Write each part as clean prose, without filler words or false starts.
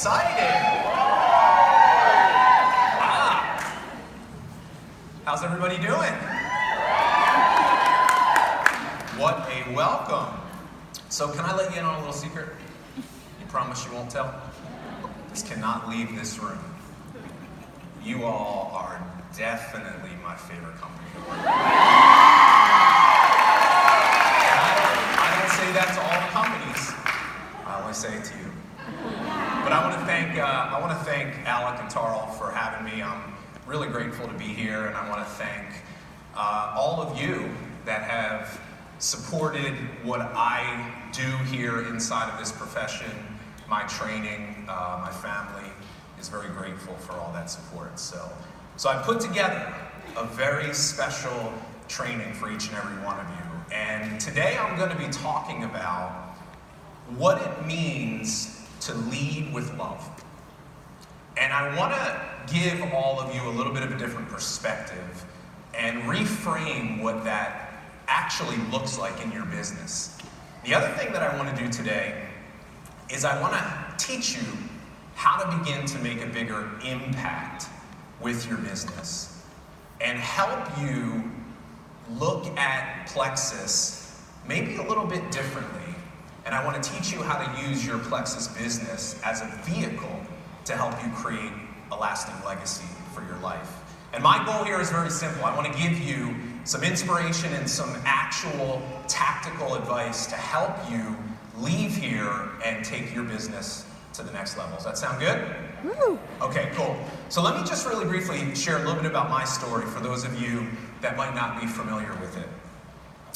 excited. Wow. How's everybody doing? What a welcome. So can I let you in on a little secret? You promise you won't tell? This cannot leave this room. You all are definitely my favorite company to work with. I don't say that to all the companies. I only say it to you. But I want to thank Alec and Tarl for having me. I'm really grateful to be here, and I want to thank all of you that have supported what I do here inside of this profession, my training, my family is very grateful for all that support. So I put together a very special training for each and every one of you. And today I'm going to be talking about what it means to lead with love. And I want to give all of you a little bit of a different perspective and reframe what that actually looks like in your business. The other thing that I want to do today is I want to teach you how to begin to make a bigger impact with your business and help you look at Plexus maybe a little bit differently. And I want to teach you how to use your Plexus business as a vehicle to help you create a lasting legacy for your life. And my goal here is very simple. I want to give you some inspiration and some actual tactical advice to help you leave here and take your business to the next level. Does that sound good? Woo. Okay, cool. So let me just really briefly share a little bit about my story for those of you that might not be familiar with it.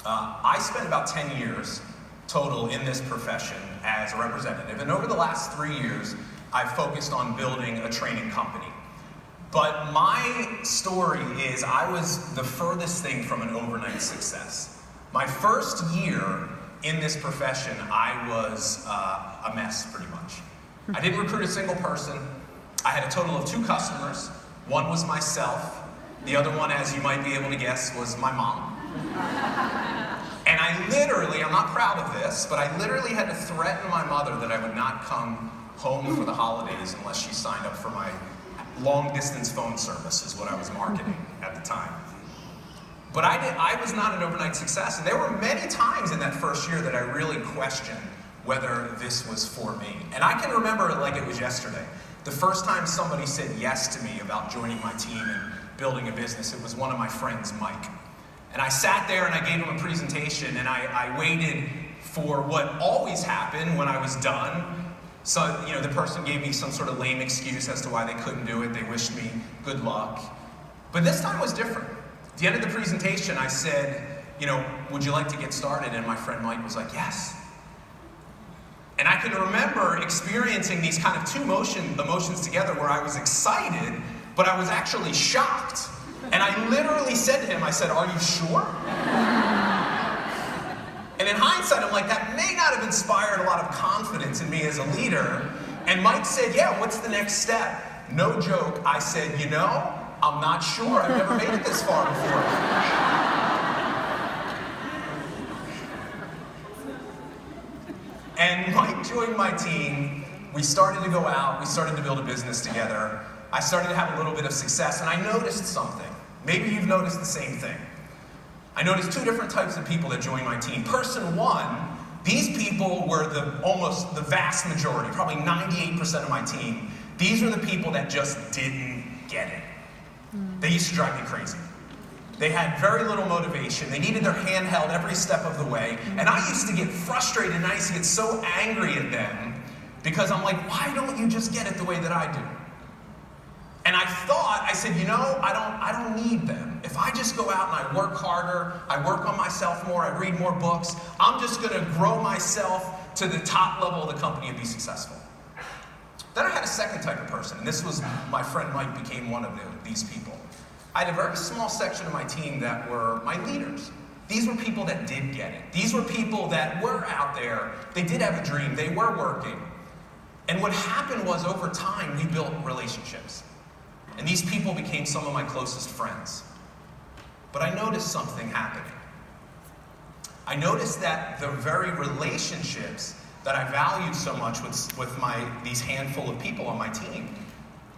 I spent about 10 years total in this profession as a representative, and over the last 3 years, I've focused on building a training company. But my story is I was the furthest thing from an overnight success. My first year in this profession, I was a mess, pretty much. I didn't recruit a single person. I had a total of 2 customers. One was myself. The other one, as you might be able to guess, was my mom. And I literally, I'm not proud of this, but I literally had to threaten my mother that I would not come home for the holidays unless she signed up for my long-distance phone service, is what I was marketing at the time. But I was not an overnight success, and there were many times in that first year that I really questioned whether this was for me. And I can remember it like it was yesterday. The first time somebody said yes to me about joining my team and building a business, it was one of my friends, Mike. And I sat there and I gave him a presentation, and I waited for what always happened when I was done. So, the person gave me some sort of lame excuse as to why they couldn't do it. They wished me good luck. But this time was different. At the end of the presentation, I said, would you like to get started? And my friend Mike was like, yes. And I can remember experiencing these kind of two emotions together where I was excited, but I was actually shocked. And I literally said to him, I said, are you sure? And in hindsight, I'm like, that may not have inspired a lot of confidence in me as a leader. And Mike said, yeah, what's the next step? No joke, I said, I'm not sure. I've never made it this far before. And Mike joined my team. We started to go out. We started to build a business together. I started to have a little bit of success, and I noticed something. Maybe you've noticed the same thing. I noticed 2 different types of people that joined my team. Person 1, these people were almost the vast majority, probably 98% of my team. These were the people that just didn't get it. They used to drive me crazy. They had very little motivation. They needed their hand held every step of the way. And I used to get frustrated, and I used to get so angry at them because I'm like, why don't you just get it the way that I do? And I said, I don't need them. If I just go out and I work harder, I work on myself more, I read more books, I'm just going to grow myself to the top level of the company and be successful. Then I had a second type of person, and this was my friend Mike became one of these people. I had a very small section of my team that were my leaders. These were people that did get it. These were people that were out there. They did have a dream. They were working. And what happened was, over time, we built relationships. And these people became some of my closest friends. But I noticed something happening. I noticed that the very relationships that I valued so much with these handful of people on my team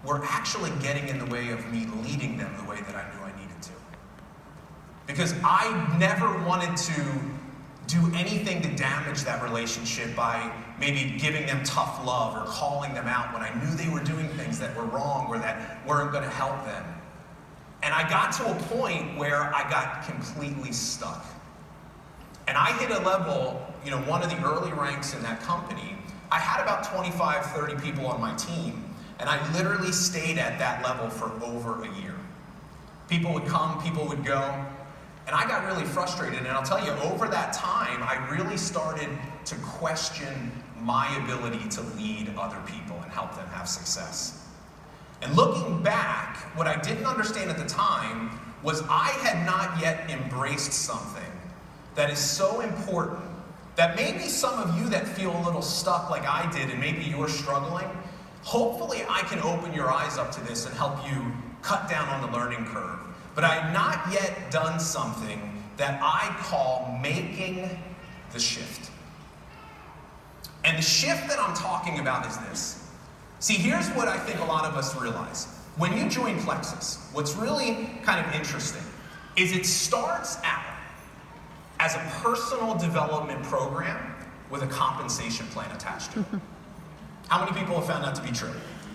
were actually getting in the way of me leading them the way that I knew I needed to. Because I never wanted to do anything to damage that relationship by maybe giving them tough love or calling them out when I knew they were doing things that were wrong or that weren't going to help them. And I got to a point where I got completely stuck. And I hit a level, one of the early ranks in that company, I had about 25, 30 people on my team, and I literally stayed at that level for over a year. People would come, people would go, and I got really frustrated. And I'll tell you, over that time, I really started to question my ability to lead other people and help them have success. And looking back, what I didn't understand at the time was I had not yet embraced something that is so important that maybe some of you that feel a little stuck like I did and maybe you're struggling, hopefully I can open your eyes up to this and help you cut down on the learning curve. But I had not yet done something that I call making the shift. And the shift that I'm talking about is this. See, here's what I think a lot of us realize. When you join Plexus, what's really kind of interesting is it starts out as a personal development program with a compensation plan attached to it. How many people have found that to be true?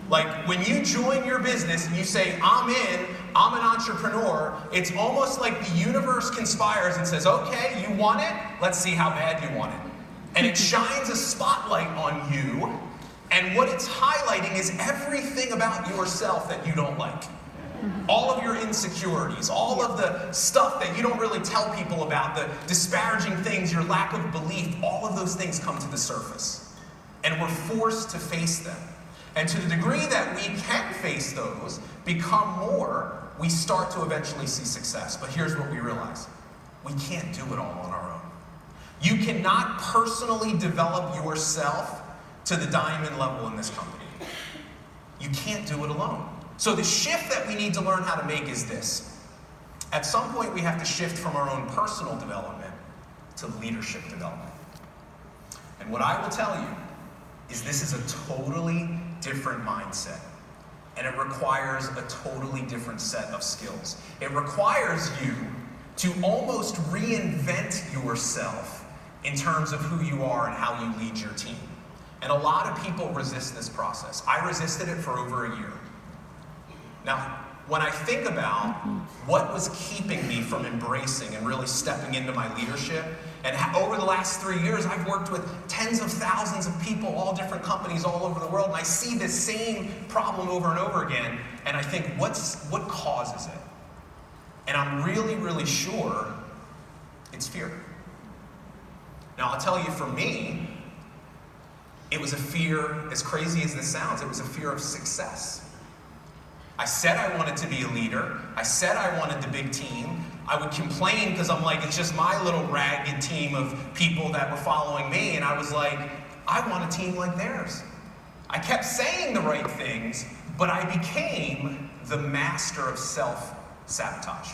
Like, when you join your business and you say, I'm an entrepreneur, it's almost like the universe conspires and says, okay, you want it? Let's see how bad you want it. And it shines a spotlight on you, and what it's highlighting is everything about yourself that you don't like. All of your insecurities, all of the stuff that you don't really tell people about, the disparaging things, your lack of belief, all of those things come to the surface. And we're forced to face them. And to the degree that we can face those, become more, we start to eventually see success. But here's what we realize. We can't do it all on our own. You cannot personally develop yourself to the diamond level in this company. You can't do it alone. So the shift that we need to learn how to make is this. At some point, we have to shift from our own personal development to leadership development. And what I will tell you is this is a totally different mindset. And it requires a totally different set of skills. It requires you to almost reinvent yourself in terms of who you are and how you lead your team. And a lot of people resist this process. I resisted it for over a year. Now, when I think about what was keeping me from embracing and really stepping into my leadership, and over the last 3 years, I've worked with tens of thousands of people, all different companies all over the world, and I see this same problem over and over again, and I think, what causes it? And I'm really, really sure it's fear. Now, I'll tell you, for me, it was a fear, as crazy as this sounds, it was a fear of success. I said I wanted to be a leader. I said I wanted the big team. I would complain because I'm like, it's just my little ragged team of people that were following me. And I was like, I want a team like theirs. I kept saying the right things, but I became the master of self-sabotage.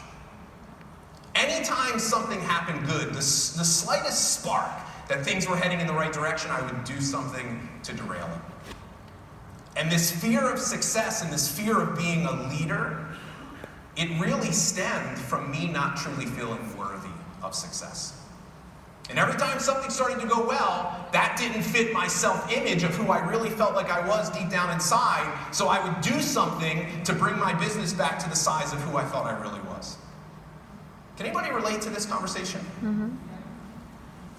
Anytime something happened good, the slightest spark that things were heading in the right direction, I would do something to derail it. And this fear of success and this fear of being a leader, it really stemmed from me not truly feeling worthy of success. And every time something started to go well, that didn't fit my self-image of who I really felt like I was deep down inside, so I would do something to bring my business back to the size of who I thought I really was. Can anybody relate to this conversation? Mm-hmm.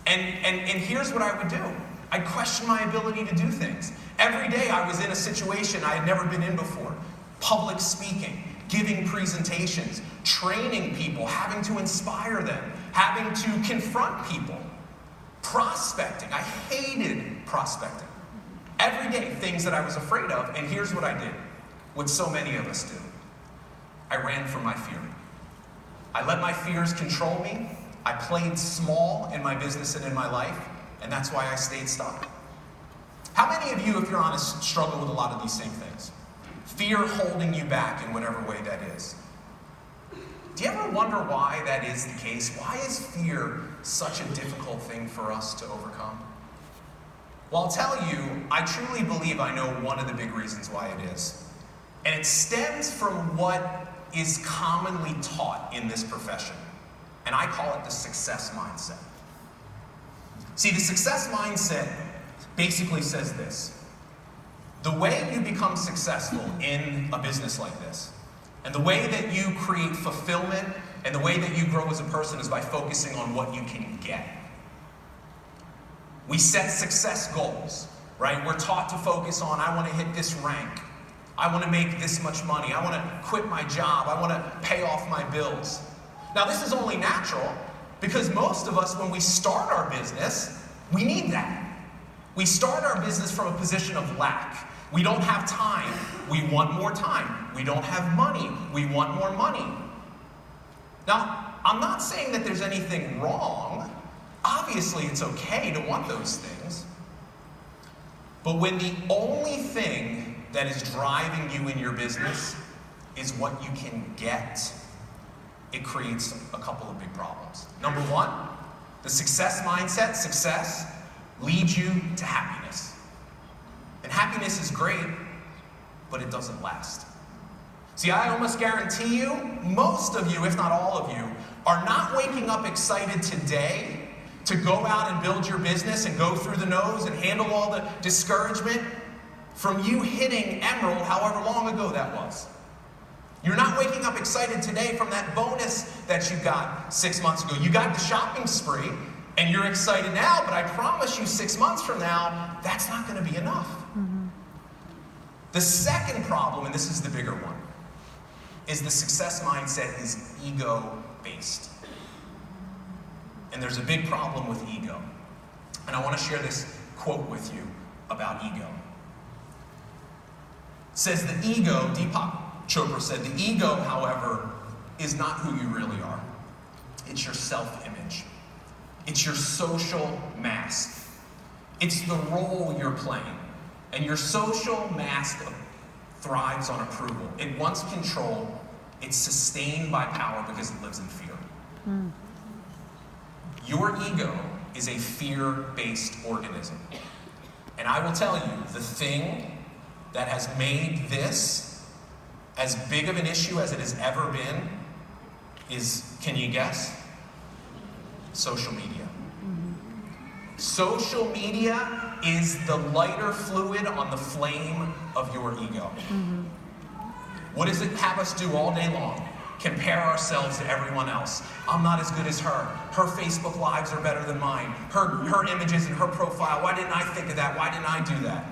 And here's what I would do. I'd question my ability to do things. Every day I was in a situation I had never been in before. Public speaking, giving presentations, training people, having to inspire them, having to confront people, prospecting. I hated prospecting. Every day, things that I was afraid of, and here's what I did, what so many of us do. I ran from my fear. I let my fears control me. I played small in my business and in my life, and that's why I stayed stuck. How many of you, if you're honest, struggle with a lot of these same things? Fear holding you back in whatever way that is. Do you ever wonder why that is the case? Why is fear such a difficult thing for us to overcome? Well, I'll tell you, I truly believe I know one of the big reasons why it is. And it stems from what is commonly taught in this profession. And I call it the success mindset. See, the success mindset basically says this: the way you become successful in a business like this, and the way that you create fulfillment, and the way that you grow as a person is by focusing on what you can get. We set success goals, right? We're taught to focus on, I want to hit this rank. I want to make this much money. I want to quit my job. I want to pay off my bills. Now, this is only natural because most of us, when we start our business, we need that. We start our business from a position of lack. We don't have time. We want more time. We don't have money. We want more money. Now, I'm not saying that there's anything wrong. Obviously, it's okay to want those things. But when the only thing that is driving you in your business is what you can get, it creates a couple of big problems. Number one, the success mindset, success, leads you to happiness. And happiness is great, but it doesn't last. See, I almost guarantee you, most of you, if not all of you, are not waking up excited today to go out and build your business and go through the nose and handle all the discouragement from you hitting Emerald however long ago that was. You're not waking up excited today from that bonus that you got 6 months ago. You got the shopping spree, and you're excited now, but I promise you 6 months from now, that's not going to be enough. Mm-hmm. The second problem, and this is the bigger one, is the success mindset is ego-based. And there's a big problem with ego. And I want to share this quote with you about ego. It says the ego, Deepak Chopra said, the ego, however, is not who you really are. It's your self-image. It's your social mask. It's the role you're playing. And your social mask thrives on approval. It wants control. It's sustained by power because it lives in fear. Mm. Your ego is a fear-based organism. And I will tell you, the thing that has made this as big of an issue as it has ever been is, can you guess? Social media. Mm-hmm. Social media is the lighter fluid on the flame of your ego. Mm-hmm. What does it have us do all day long? Compare ourselves to everyone else. I'm not as good as her. Her Facebook lives are better than mine. Her images and her profile. Why didn't I think of that? Why didn't I do that?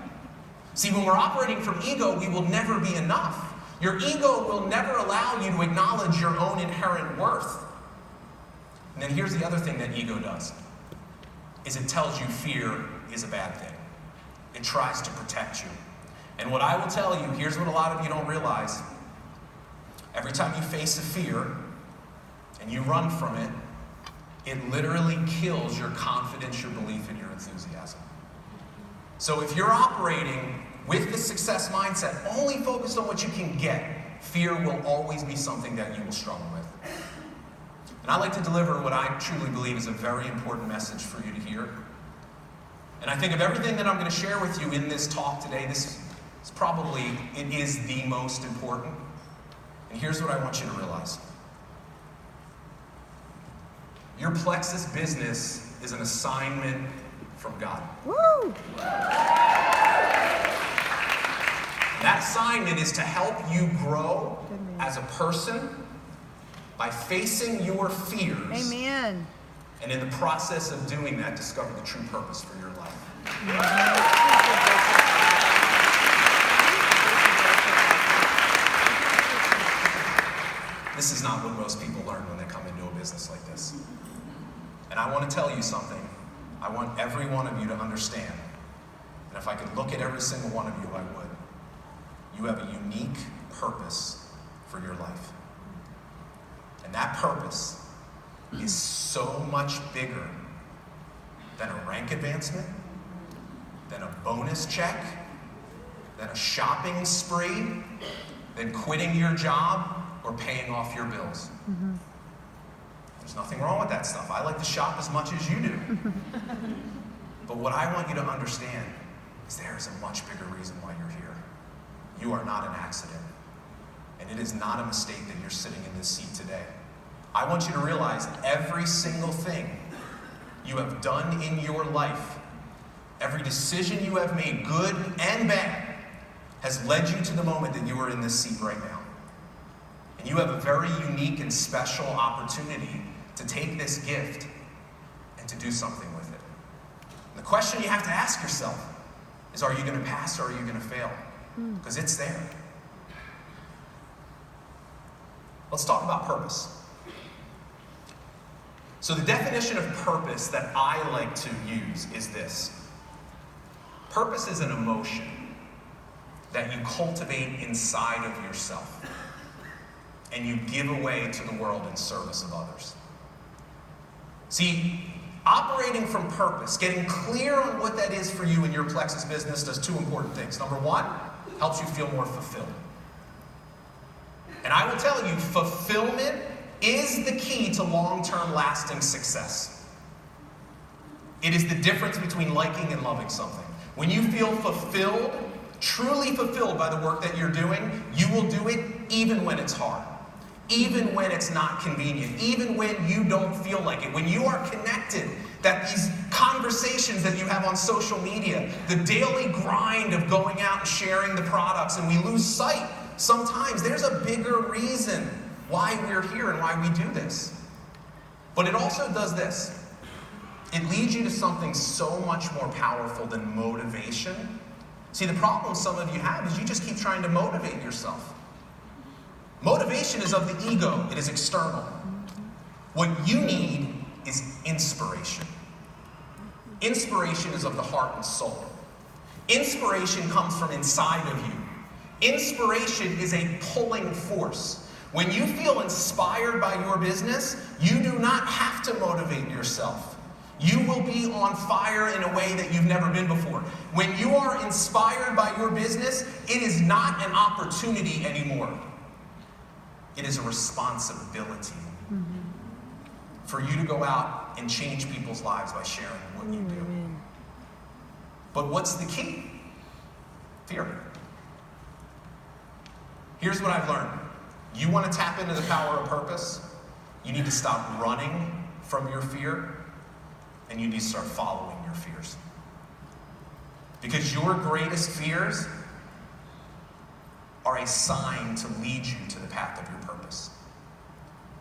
See, when we're operating from ego, we will never be enough. Your ego will never allow you to acknowledge your own inherent worth. And then here's the other thing that ego does, is it tells you fear is a bad thing. It tries to protect you. And what I will tell you, here's what a lot of you don't realize. Every time you face a fear and you run from it, it literally kills your confidence, your belief, and your enthusiasm. So if you're operating with the success mindset, only focused on what you can get, fear will always be something that you will struggle with. And I like to deliver what I truly believe is a very important message for you to hear. And I think of everything that I'm going to share with you in this talk today, this is probably, it is the most important. And here's what I want you to realize. Your Plexus business is an assignment from God. Woo! That assignment is to help you grow as a person by facing your fears. Amen. And in the process of doing that, discover the true purpose for your life. This is not what most people learn when they come into a business like this. And I want to tell you something. I want every one of you to understand. And if I could look at every single one of you, I would. You have a unique purpose for your life. And that purpose is so much bigger than a rank advancement, than a bonus check, than a shopping spree, than quitting your job or paying off your bills. Mm-hmm. There's nothing wrong with that stuff. I like to shop as much as you do. But what I want you to understand is there is a much bigger reason why you're here. You are not an accident. And it is not a mistake that you're sitting in this seat today. I want you to realize every single thing you have done in your life, every decision you have made, good and bad, has led you to the moment that you are in this seat right now. And you have a very unique and special opportunity to take this gift and to do something with it. And the question you have to ask yourself is, are you going to pass or are you going to fail? Because it's there. Let's talk about purpose. So the definition of purpose that I like to use is this. Purpose is an emotion that you cultivate inside of yourself and you give away to the world in service of others. See, operating from purpose, getting clear on what that is for you in your Plexus business does two important things. Number one, helps you feel more fulfilled. And I will tell you, fulfillment is the key to long-term lasting success. It is the difference between liking and loving something. When you feel fulfilled, truly fulfilled by the work that you're doing, you will do it even when it's hard, even when it's not convenient, even when you don't feel like it. When you are connected, that these conversations that you have on social media, the daily grind of going out and sharing the products, and we lose sight. Sometimes there's a bigger reason why we're here and why we do this. But it also does this. It leads you to something so much more powerful than motivation. See, the problem some of you have is you just keep trying to motivate yourself. Motivation is of the ego. It is external. What you need is inspiration. Inspiration is of the heart and soul. Inspiration comes from inside of you. Inspiration is a pulling force. When you feel inspired by your business, you do not have to motivate yourself. You will be on fire in a way that you've never been before. When you are inspired by your business, it is not an opportunity anymore. It is a responsibility for you to go out and change people's lives by sharing what you do. But what's the key? Fear. Here's what I've learned. You want to tap into the power of purpose? You need to stop running from your fear, and you need to start following your fears. Because your greatest fears are a sign to lead you to the path of your purpose.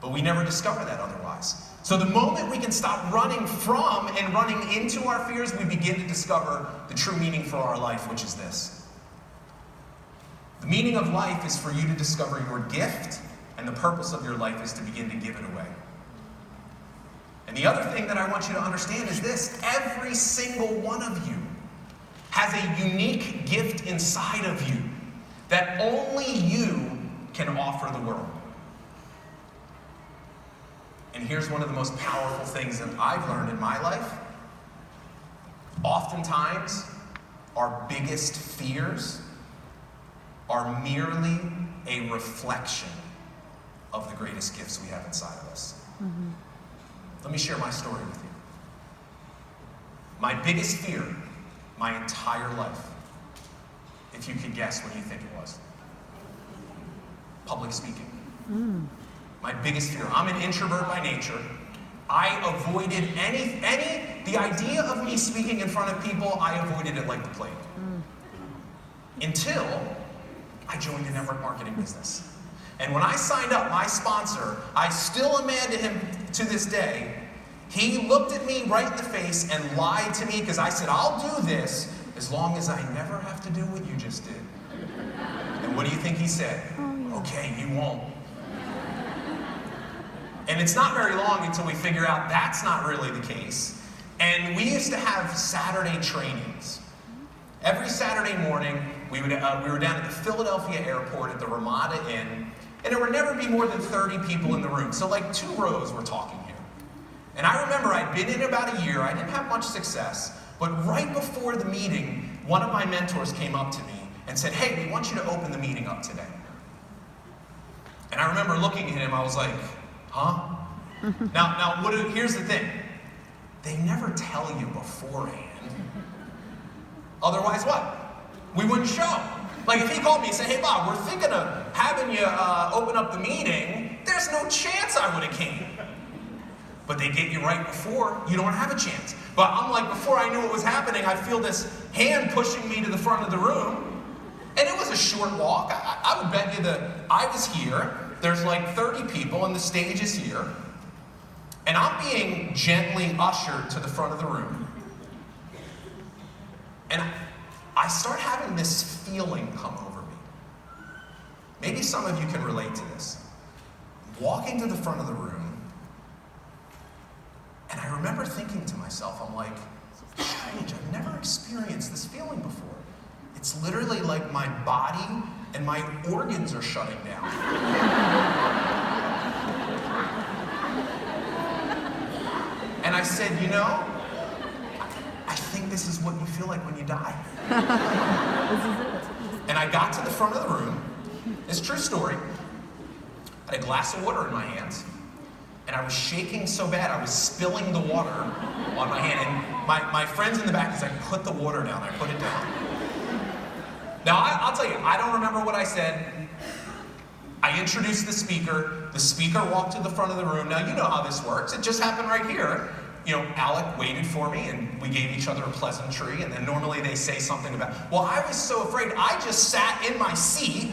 But we never discover that otherwise. So the moment we can stop running from and running into our fears, we begin to discover the true meaning for our life, which is this. The meaning of life is for you to discover your gift, and the purpose of your life is to begin to give it away. And the other thing that I want you to understand is this. Every single one of you has a unique gift inside of you that only you can offer the world. And here's one of the most powerful things that I've learned in my life. Oftentimes, our biggest fears are merely a reflection of the greatest gifts we have inside of us. Let me share my story with you. My biggest fear, my entire life, if you could guess what you think it was. Public speaking. My biggest fear. I'm an introvert by nature. I avoided the idea of me speaking in front of people, I avoided it like the plague. Until I joined a network marketing business. And when I signed up, my sponsor, I still am mad to him to this day. He looked at me right in the face and lied to me because I said, I'll do this as long as I never have to do what you just did. And what do you think he said? Okay, you won't. And it's not very long until we figure out that's not really the case. And we used to have Saturday trainings. Every Saturday morning, we were down at the Philadelphia airport at the Ramada Inn, and there would never be more than 30 people in the room. So like 2 rows we're talking here. And I remember I'd been in about a year, I didn't have much success, but right before the meeting, one of my mentors came up to me and said, hey, we want you to open the meeting up today. And I remember looking at him, I was like, huh? Now, here's the thing. They never tell you beforehand Otherwise what? We wouldn't show. Like if he called me and said, hey Bob, we're thinking of having you open up the meeting, there's no chance I would have came. But they get you right before, you don't have a chance. But I'm like, before I knew what was happening, I feel this hand pushing me to the front of the room. And it was a short walk. I would bet you that I was here. There's like 30 people and the stage is here. And I'm being gently ushered to the front of the room. And I start having this feeling come over me. Maybe some of you can relate to this. Walking to the front of the room, and I remember thinking to myself, I'm like, strange, I've never experienced this feeling before. It's literally like my body and my organs are shutting down. And I said, you know, I think this is what you feel like when you die. And I got to the front of the room. It's a true story. I had a glass of water in my hands. And I was shaking so bad, I was spilling the water on my hand. And my friends in the back, he's like, put the water down. I put it down. Now, I'll tell you, I don't remember what I said. I introduced the speaker. The speaker walked to the front of the room. Now, you know how this works. It just happened right here. You know, Alec waited for me, and we gave each other a pleasantry, and then normally they say something about, well, I was so afraid, I just sat in my seat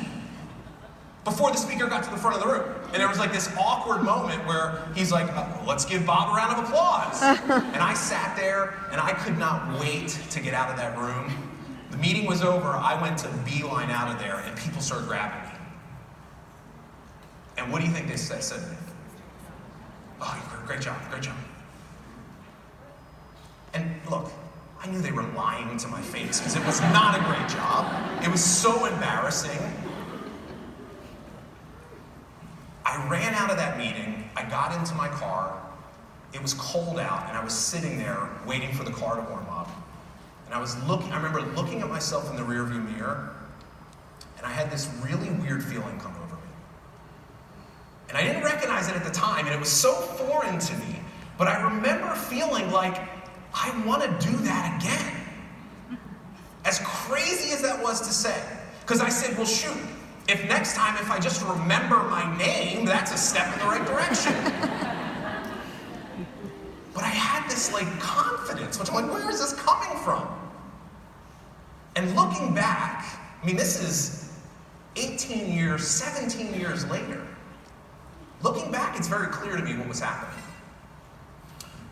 before the speaker got to the front of the room. And there was like this awkward moment where he's like, let's give Bob a round of applause. And I sat there, and I could not wait to get out of that room. The meeting was over, I went to beeline out of there, and people started grabbing me. And what do you think they said to me? Oh, great job, great job. And look, I knew they were lying to my face, because it was not a great job. It was so embarrassing. I ran out of that meeting, I got into my car, it was cold out, and I was sitting there waiting for the car to warm up. And I remember looking at myself in the rearview mirror, and I had this really weird feeling come over me. And I didn't recognize it at the time, and it was so foreign to me, but I remember feeling like, I want to do that again. As crazy as that was to say. Because I said, well shoot, if next time, if I just remember my name, that's a step in the right direction. But I had this like confidence, which I'm like, where is this coming from? And looking back, I mean, this is 18 years, 17 years later. Looking back, it's very clear to me what was happening.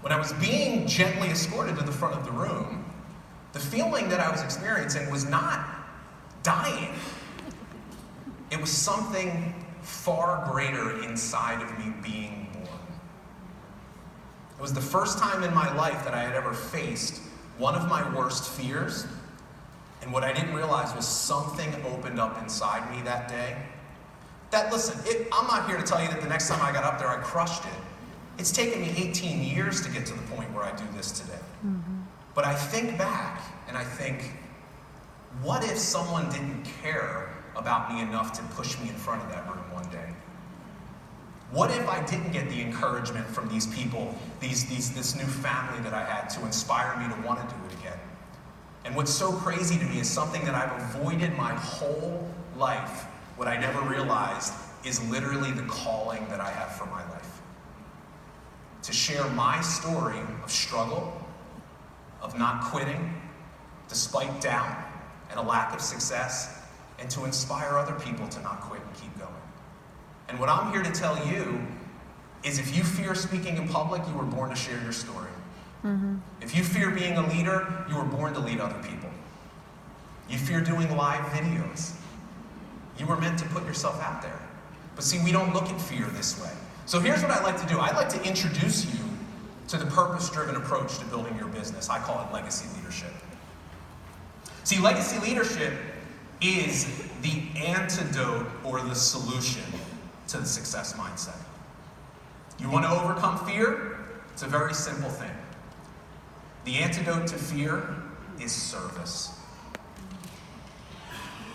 When I was being gently escorted to the front of the room, the feeling that I was experiencing was not dying. It was something far greater inside of me being born. It was the first time in my life that I had ever faced one of my worst fears, and what I didn't realize was something opened up inside me that day. That, listen, I'm not here to tell you that the next time I got up there I crushed it. It's taken me 18 years to get to the point where I do this today. Mm-hmm. But I think back, and I think, what if someone didn't care about me enough to push me in front of that room one day? What if I didn't get the encouragement from these people, this new family that I had to inspire me to want to do it again? And what's so crazy to me is something that I've avoided my whole life. What I never realized is literally the calling that I have for my life. To share my story of struggle, of not quitting, despite doubt and a lack of success, and to inspire other people to not quit and keep going. And what I'm here to tell you is if you fear speaking in public, you were born to share your story. Mm-hmm. If you fear being a leader, you were born to lead other people. You fear doing live videos. You were meant to put yourself out there. But see, we don't look at fear this way. So here's what I like to do. I like to introduce you to the purpose-driven approach to building your business. I call it legacy leadership. See, legacy leadership is the antidote or the solution to the success mindset. You want to overcome fear? It's a very simple thing. The antidote to fear is service.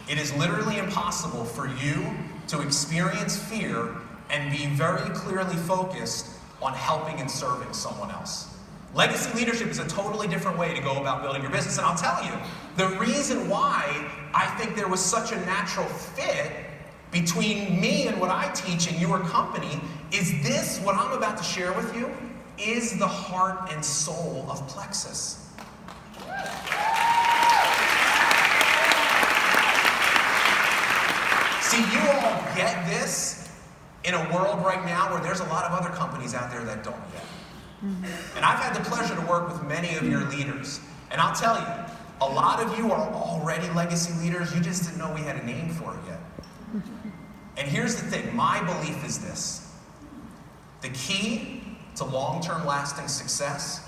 It is literally impossible for you to experience fear and be very clearly focused on helping and serving someone else. Legacy leadership is a totally different way to go about building your business. And I'll tell you, the reason why I think there was such a natural fit between me and what I teach in your company is this, what I'm about to share with you, is the heart and soul of Plexus. See, you all get this in a world right now where there's a lot of other companies out there that don't yet. And I've had the pleasure to work with many of your leaders. And I'll tell you, a lot of you are already legacy leaders. You just didn't know we had a name for it yet. And here's the thing. My belief is this. The key to long-term lasting success,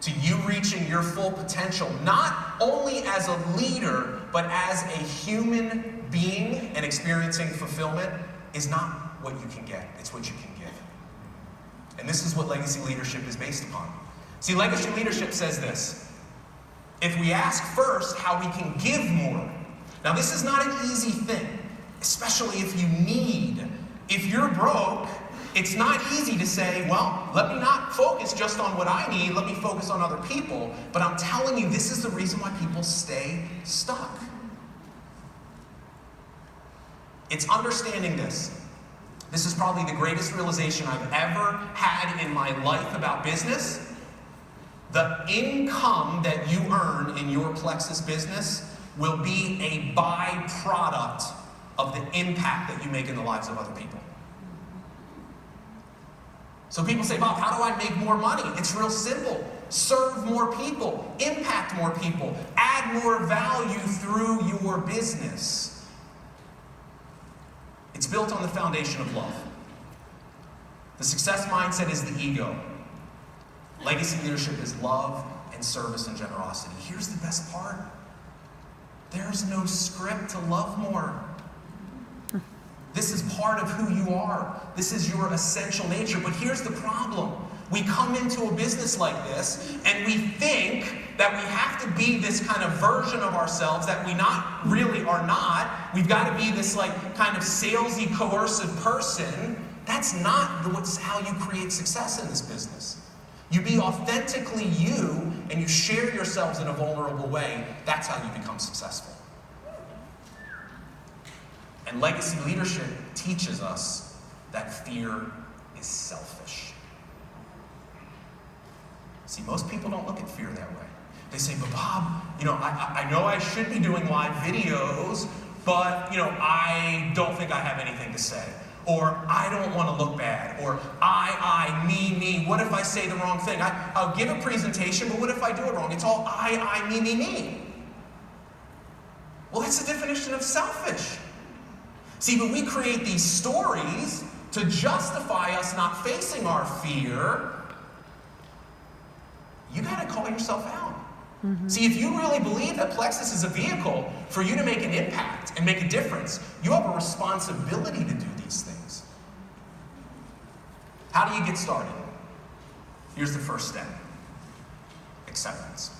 to you reaching your full potential, not only as a leader, but as a human being and experiencing fulfillment, is not what you can get. It's what you can give. And this is what legacy leadership is based upon. See, legacy leadership says this. If we ask first how we can give more. Now, this is not an easy thing, especially if you need. If you're broke, it's not easy to say, well, let me not focus just on what I need, let me focus on other people. But I'm telling you, this is the reason why people stay stuck. It's understanding this. This is probably the greatest realization I've ever had in my life about business. The income that you earn in your Plexus business will be a byproduct of the impact that you make in the lives of other people. So people say, Bob, how do I make more money? It's real simple. Serve more people, impact more people, add more value through your business. It's built on the foundation of love. The success mindset is the ego. Legacy leadership is love and service and generosity. Here's the best part. There's no script to love more. This is part of who you are. This is your essential nature. But here's the problem. We come into a business like this, and we think that we have to be this kind of version of ourselves that we not really are not. We've got to be this like kind of salesy, coercive person. That's not how you create success in this business. You be authentically you, and you share yourselves in a vulnerable way. That's how you become successful. And legacy leadership teaches us that fear is selfish. See, most people don't look at fear that way. They say, but Bob, I know I should be doing live videos, but, I don't think I have anything to say. Or I don't want to look bad. Or I, me. What if I say the wrong thing? I'll give a presentation, but what if I do it wrong? It's all I, me. Well, that's the definition of selfish. See, but we create these stories to justify us not facing our fear. You got to call yourself out. Mm-hmm. See, if you really believe that Plexus is a vehicle for you to make an impact and make a difference, you have a responsibility to do these things. How do you get started? Here's the first step. Acceptance.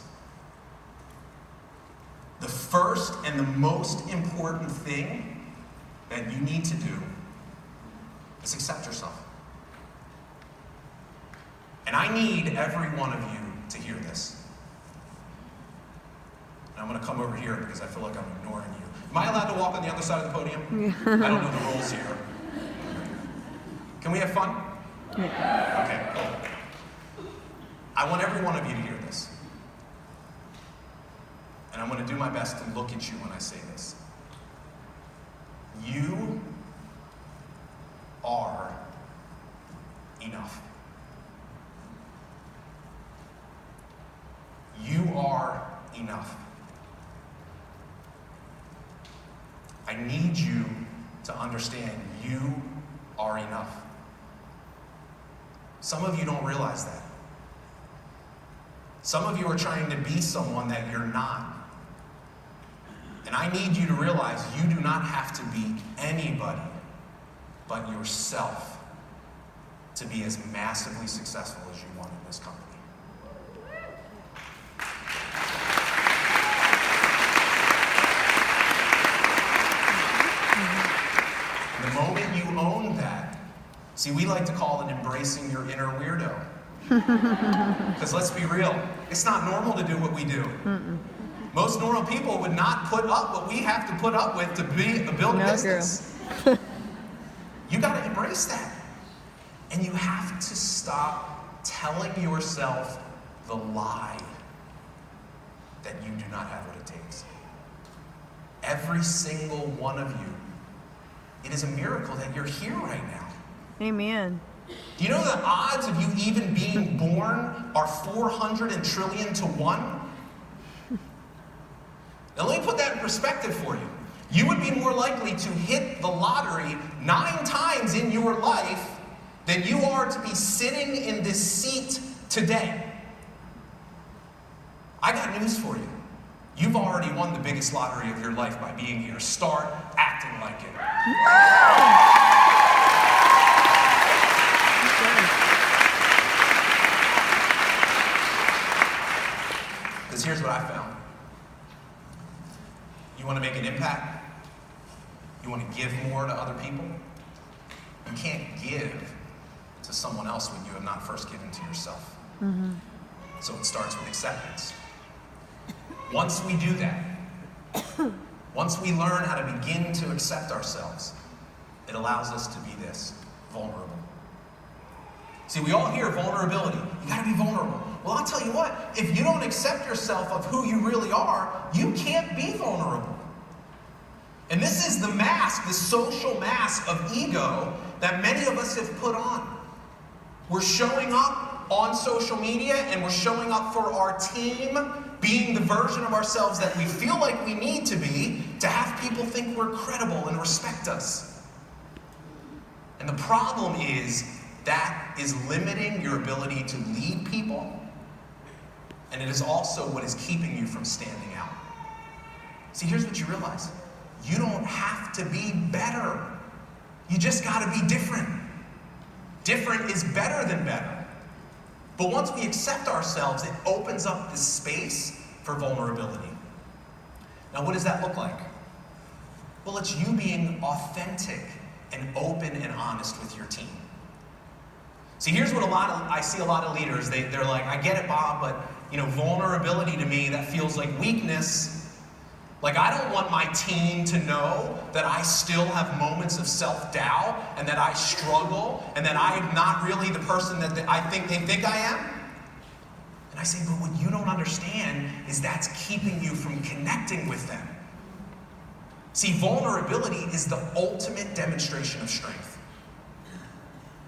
The first and the most important thing that you need to do is accept yourself. And I need every one of you to hear this. And I'm going to come over here because I feel like I'm ignoring you. Am I allowed to walk on the other side of the podium? I don't know the rules here. Can we have fun? Yeah. Okay, cool. I want every one of you to hear this. And I'm going to do my best to look at you when I say this. You are enough. You are enough. I need you to understand you are enough. Some of you don't realize that. Some of you are trying to be someone that you're not. And I need you to realize you do not have to be anybody but yourself to be as massively successful as you want in this company. The moment you own that, see, we like to call it embracing your inner weirdo. Because let's be real, it's not normal to do what we do. Most normal people would not put up what we have to put up with to build a business. You got to embrace that. And you have to stop telling yourself the lie that you do not have what it takes. Every single one of you, it is a miracle that you're here right now. Amen. Do you know the odds of you even being born are 400 trillion to 1? Now let me put that in perspective for you. You would be more likely to hit the lottery 9 times in your life than you are to be sitting in this seat today. I got news for you. You've already won the biggest lottery of your life by being here. Start acting like it. Because here's what I found. You want to make an impact? You want to give more to other people? You can't give to someone else when you have not first given to yourself. So it starts with acceptance. Once we do that, once we learn how to begin to accept ourselves, it allows us to be this, vulnerable. See, we all hear vulnerability. You gotta be vulnerable. Well, I'll tell you what, if you don't accept yourself of who you really are, you can't be vulnerable. And this is the mask, the social mask of ego that many of us have put on. We're showing up on social media and we're showing up for our team, being the version of ourselves that we feel like we need to be to have people think we're credible and respect us. And the problem is that is limiting your ability to lead people, and it is also what is keeping you from standing out. See, here's what you realize. You don't have to be better. You just gotta be different. Different is better than better. But once we accept ourselves, it opens up this space for vulnerability. Now, what does that look like? Well, it's you being authentic and open and honest with your team. See, here's what I see a lot of leaders, they're like, I get it, Bob, but vulnerability to me, that feels like weakness. Like, I don't want my team to know that I still have moments of self-doubt and that I struggle and that I am not really the person that I think they think I am. And I say, but what you don't understand is that's keeping you from connecting with them. See, vulnerability is the ultimate demonstration of strength.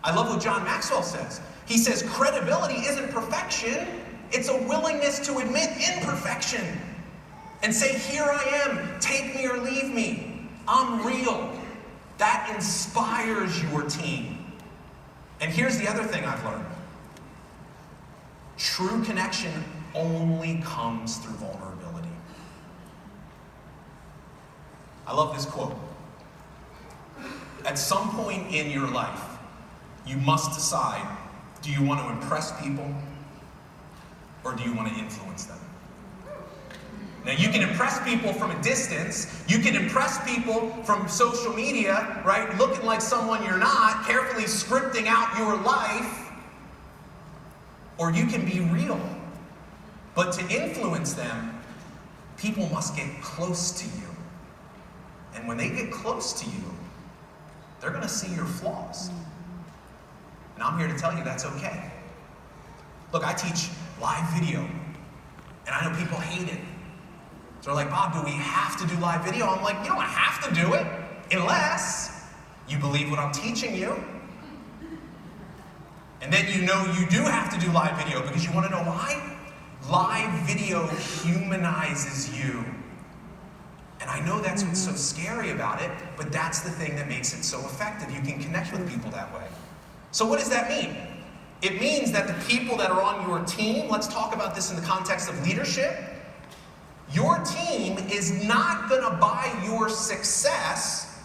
I love what John Maxwell says. He says, credibility isn't perfection, it's a willingness to admit imperfection. And say, here I am, take me or leave me. I'm real. That inspires your team. And here's the other thing I've learned. True connection only comes through vulnerability. I love this quote. At some point in your life, you must decide, do you want to impress people or do you want to influence them? Now, you can impress people from a distance. You can impress people from social media, right? Looking like someone you're not, carefully scripting out your life. Or you can be real. But to influence them, people must get close to you. And when they get close to you, they're going to see your flaws. And I'm here to tell you that's okay. Look, I teach live video, and I know people hate it. So they're like, Bob, do we have to do live video? I'm like, you don't have to do it unless you believe what I'm teaching you. And then you know you do have to do live video because you want to know why? Live video humanizes you. And I know that's what's so scary about it, but that's the thing that makes it so effective. You can connect with people that way. So what does that mean? It means that the people that are on your team, let's talk about this in the context of leadership. Your team is not going to buy your success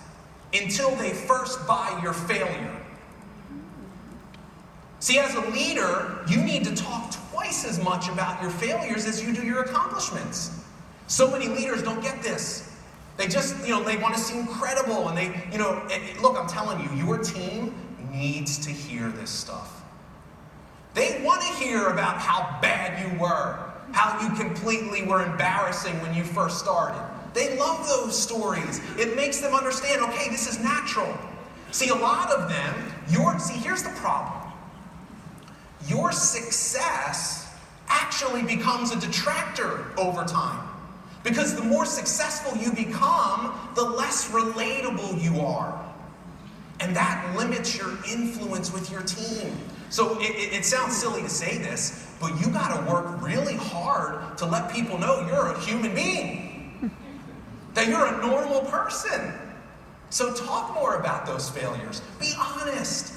until they first buy your failure. See, as a leader, you need to talk twice as much about your failures as you do your accomplishments. So many leaders don't get this. They just, they want to seem credible, and look, I'm telling you, your team needs to hear this stuff. They want to hear about how bad you were, how you completely were embarrassing when you first started. They love those stories. It makes them understand, okay, this is natural. See, a lot of them, here's the problem. Your success actually becomes a detractor over time. Because the more successful you become, the less relatable you are. And that limits your influence with your team. So it sounds silly to say this, but you gotta work really hard to let people know you're a human being. That you're a normal person. So talk more about those failures. Be honest.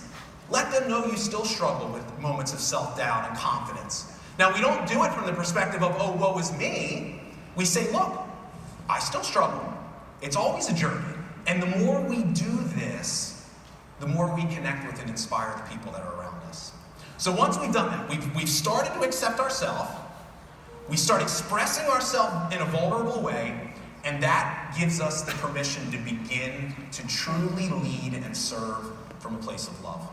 Let them know you still struggle with moments of self-doubt and confidence. Now, we don't do it from the perspective of, oh, woe is me. We say, look, I still struggle. It's always a journey. And the more we do this, the more we connect with and inspire the people that are around us. So once we've done that, we've started to accept ourselves, we start expressing ourselves in a vulnerable way, and that gives us the permission to begin to truly lead and serve from a place of love.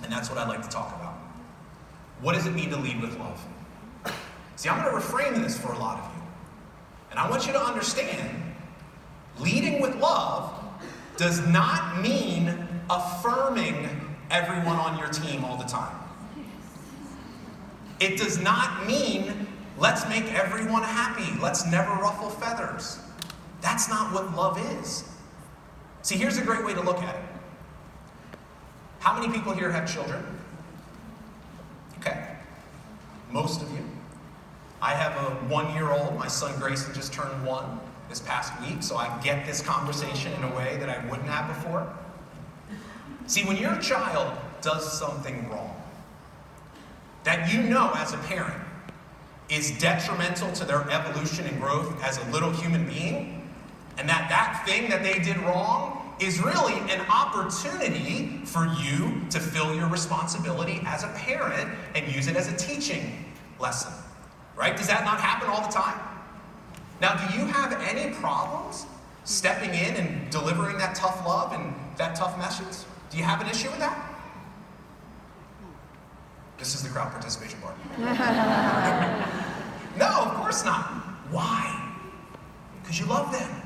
And that's what I'd like to talk about. What does it mean to lead with love? See, I'm going to reframe this for a lot of you. And I want you to understand, leading with love does not mean affirming everyone on your team all the time. It does not mean let's make everyone happy. Let's never ruffle feathers. That's not what love is. See, here's a great way to look at it. How many people here have children? Okay. Most of you. I have a 1-year-old. My son Grayson just turned 1 this past week, so I get this conversation in a way that I wouldn't have before. See, when your child does something wrong, that you know as a parent is detrimental to their evolution and growth as a little human being, and that thing that they did wrong is really an opportunity for you to fill your responsibility as a parent and use it as a teaching lesson. Right? Does that not happen all the time? Now, do you have any problems stepping in and delivering that tough love and that tough message? Do you have an issue with that? This is the crowd participation part. No, of course not. Why? Because you love them.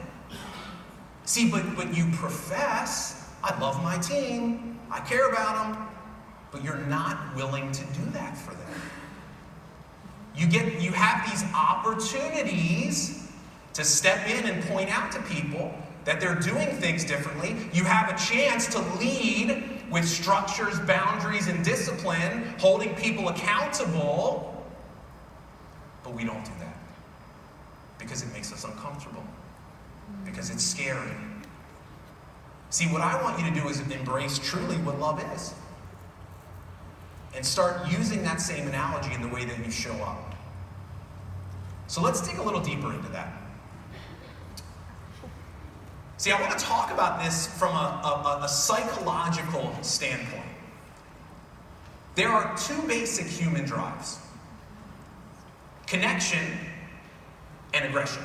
See, but you profess, I love my team, I care about them, but you're not willing to do that for them. You have these opportunities to step in and point out to people that they're doing things differently. You have a chance to lead with structures, boundaries, and discipline, holding people accountable, but we don't do that because it makes us uncomfortable, because it's scary. See, what I want you to do is embrace truly what love is. And start using that same analogy in the way that you show up. So let's dig a little deeper into that. See, I want to talk about this from a psychological standpoint. There are 2 basic human drives: connection and aggression.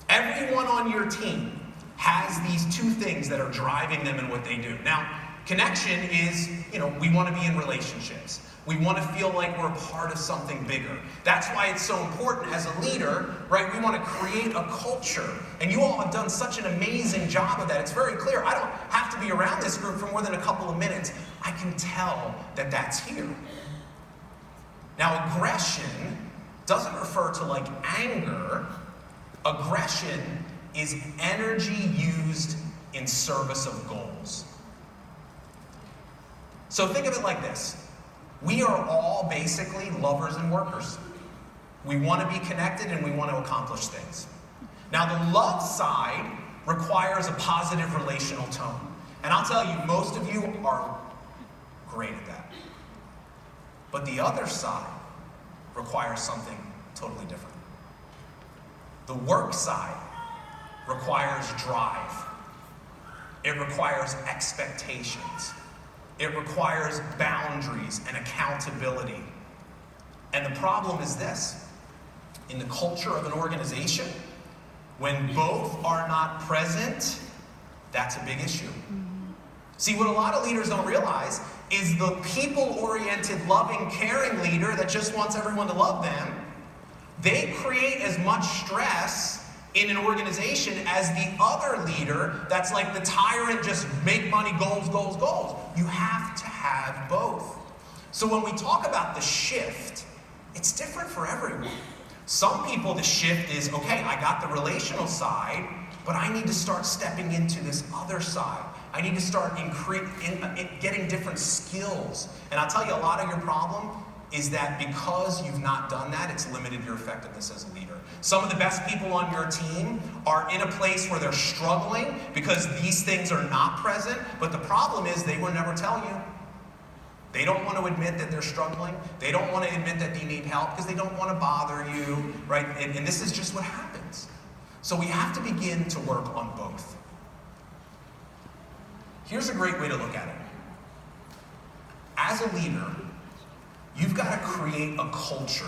Everyone on your team has these 2 things that are driving them in what they do. Now, connection is, we want to be in relationships. We want to feel like we're part of something bigger. That's why it's so important as a leader, right? We want to create a culture. And you all have done such an amazing job of that. It's very clear. I don't have to be around this group for more than a couple of minutes. I can tell that that's here. Now, aggression doesn't refer to like anger. Aggression is energy used in service of goals. So think of it like this. We are all basically lovers and workers. We want to be connected and we want to accomplish things. Now, the love side requires a positive relational tone. And I'll tell you, most of you are great at that. But the other side requires something totally different. The work side requires drive. It requires expectations. It requires boundaries and accountability. And the problem is this. In the culture of an organization, when both are not present, that's a big issue. See, what a lot of leaders don't realize is the people-oriented, loving, caring leader that just wants everyone to love them, they create as much stress in an organization as the other leader that's like the tyrant, just make money, goals, goals, goals. You have to have both. So when we talk about the shift, it's different for everyone. Some people, the shift is, okay, I got the relational side, but I need to start stepping into this other side. I need to start getting different skills. And I'll tell you, a lot of your problem is that because you've not done that, it's limited your effectiveness as a leader. Some of the best people on your team are in a place where they're struggling because these things are not present, but the problem is they will never tell you. They don't want to admit that they're struggling. They don't want to admit that they need help because they don't want to bother you, right? And this is just what happens. So we have to begin to work on both. Here's a great way to look at it. As a leader, you've got to create a culture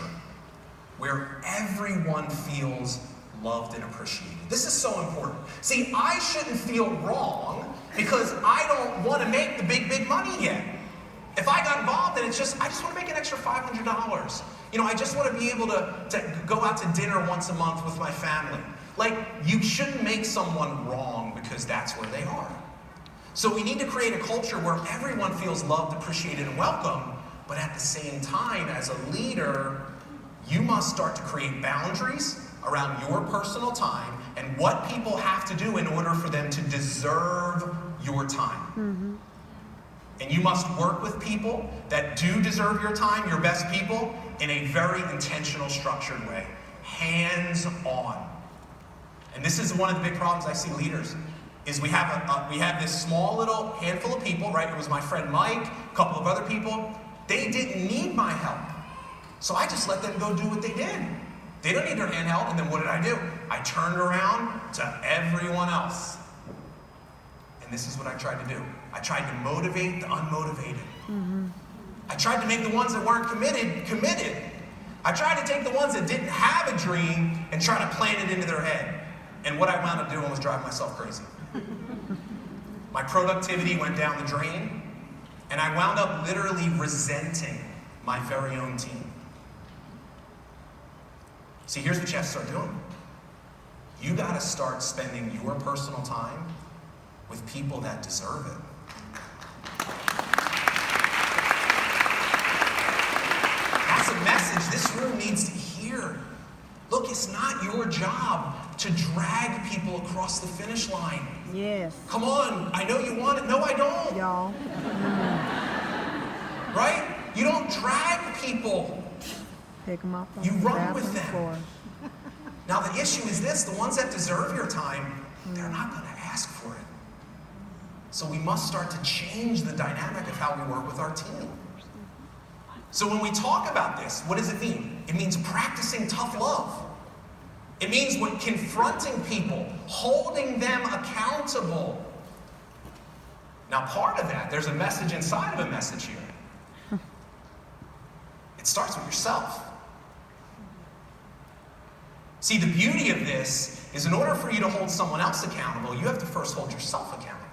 where everyone feels loved and appreciated. This is so important. See, I shouldn't feel wrong because I don't want to make the big money yet. If I got involved and I just want to make an extra $500. I just want to be able to go out to dinner once a month with my family. Like, you shouldn't make someone wrong because that's where they are. So we need to create a culture where everyone feels loved, appreciated, and welcome, but at the same time, as a leader, you must start to create boundaries around your personal time and what people have to do in order for them to deserve your time. Mm-hmm. And you must work with people that do deserve your time, your best people, in a very intentional, structured way. Hands-on. And this is one of the big problems I see leaders, is we have this small little handful of people, right? It was my friend Mike, a couple of other people. They didn't need my help. So I just let them go do what they did. They don't need their hand held, and then what did I do? I turned around to everyone else. And this is what I tried to do. I tried to motivate the unmotivated. Mm-hmm. I tried to make the ones that weren't committed. I tried to take the ones that didn't have a dream and try to plant it into their head. And what I wound up doing was driving myself crazy. My productivity went down the drain, and I wound up literally resenting my very own team. See, here's what you have to start doing. You got to start spending your personal time with people that deserve it. That's a message this room needs to hear. Look, it's not your job to drag people across the finish line. Yes. Come on, I know you want it. No, I don't. Y'all. Right? You don't drag people. Pick them up. You run with them. Now the issue is this, the ones that deserve your time, they're not going to ask for it. So we must start to change the dynamic of how we work with our team. So when we talk about this, what does it mean? It means practicing tough love. It means when confronting people, holding them accountable. Now part of that, there's a message inside of a message here. It starts with yourself. See, the beauty of this is in order for you to hold someone else accountable, you have to first hold yourself accountable.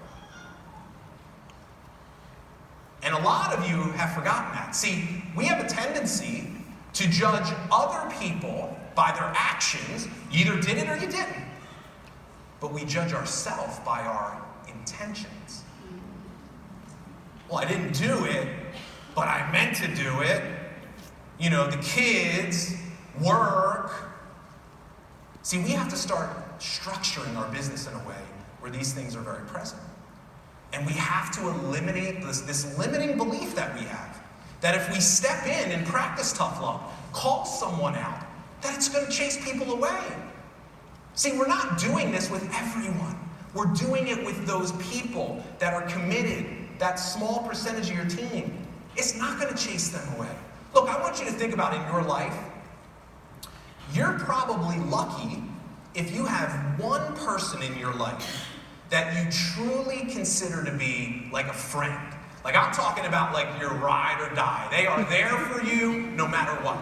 And a lot of you have forgotten that. See, we have a tendency to judge other people by their actions. You either did it or you didn't. But we judge ourselves by our intentions. Well, I didn't do it, but I meant to do it. The kids, work. See, we have to start structuring our business in a way where these things are very present. And we have to eliminate this limiting belief that we have. That if we step in and practice tough love, call someone out, that it's going to chase people away. See, we're not doing this with everyone. We're doing it with those people that are committed, that small percentage of your team. It's not going to chase them away. Look, I want you to think about in your life, you're probably lucky if you have one person in your life that you truly consider to be like a friend. Like I'm talking about like your ride or die. They are there for you no matter what.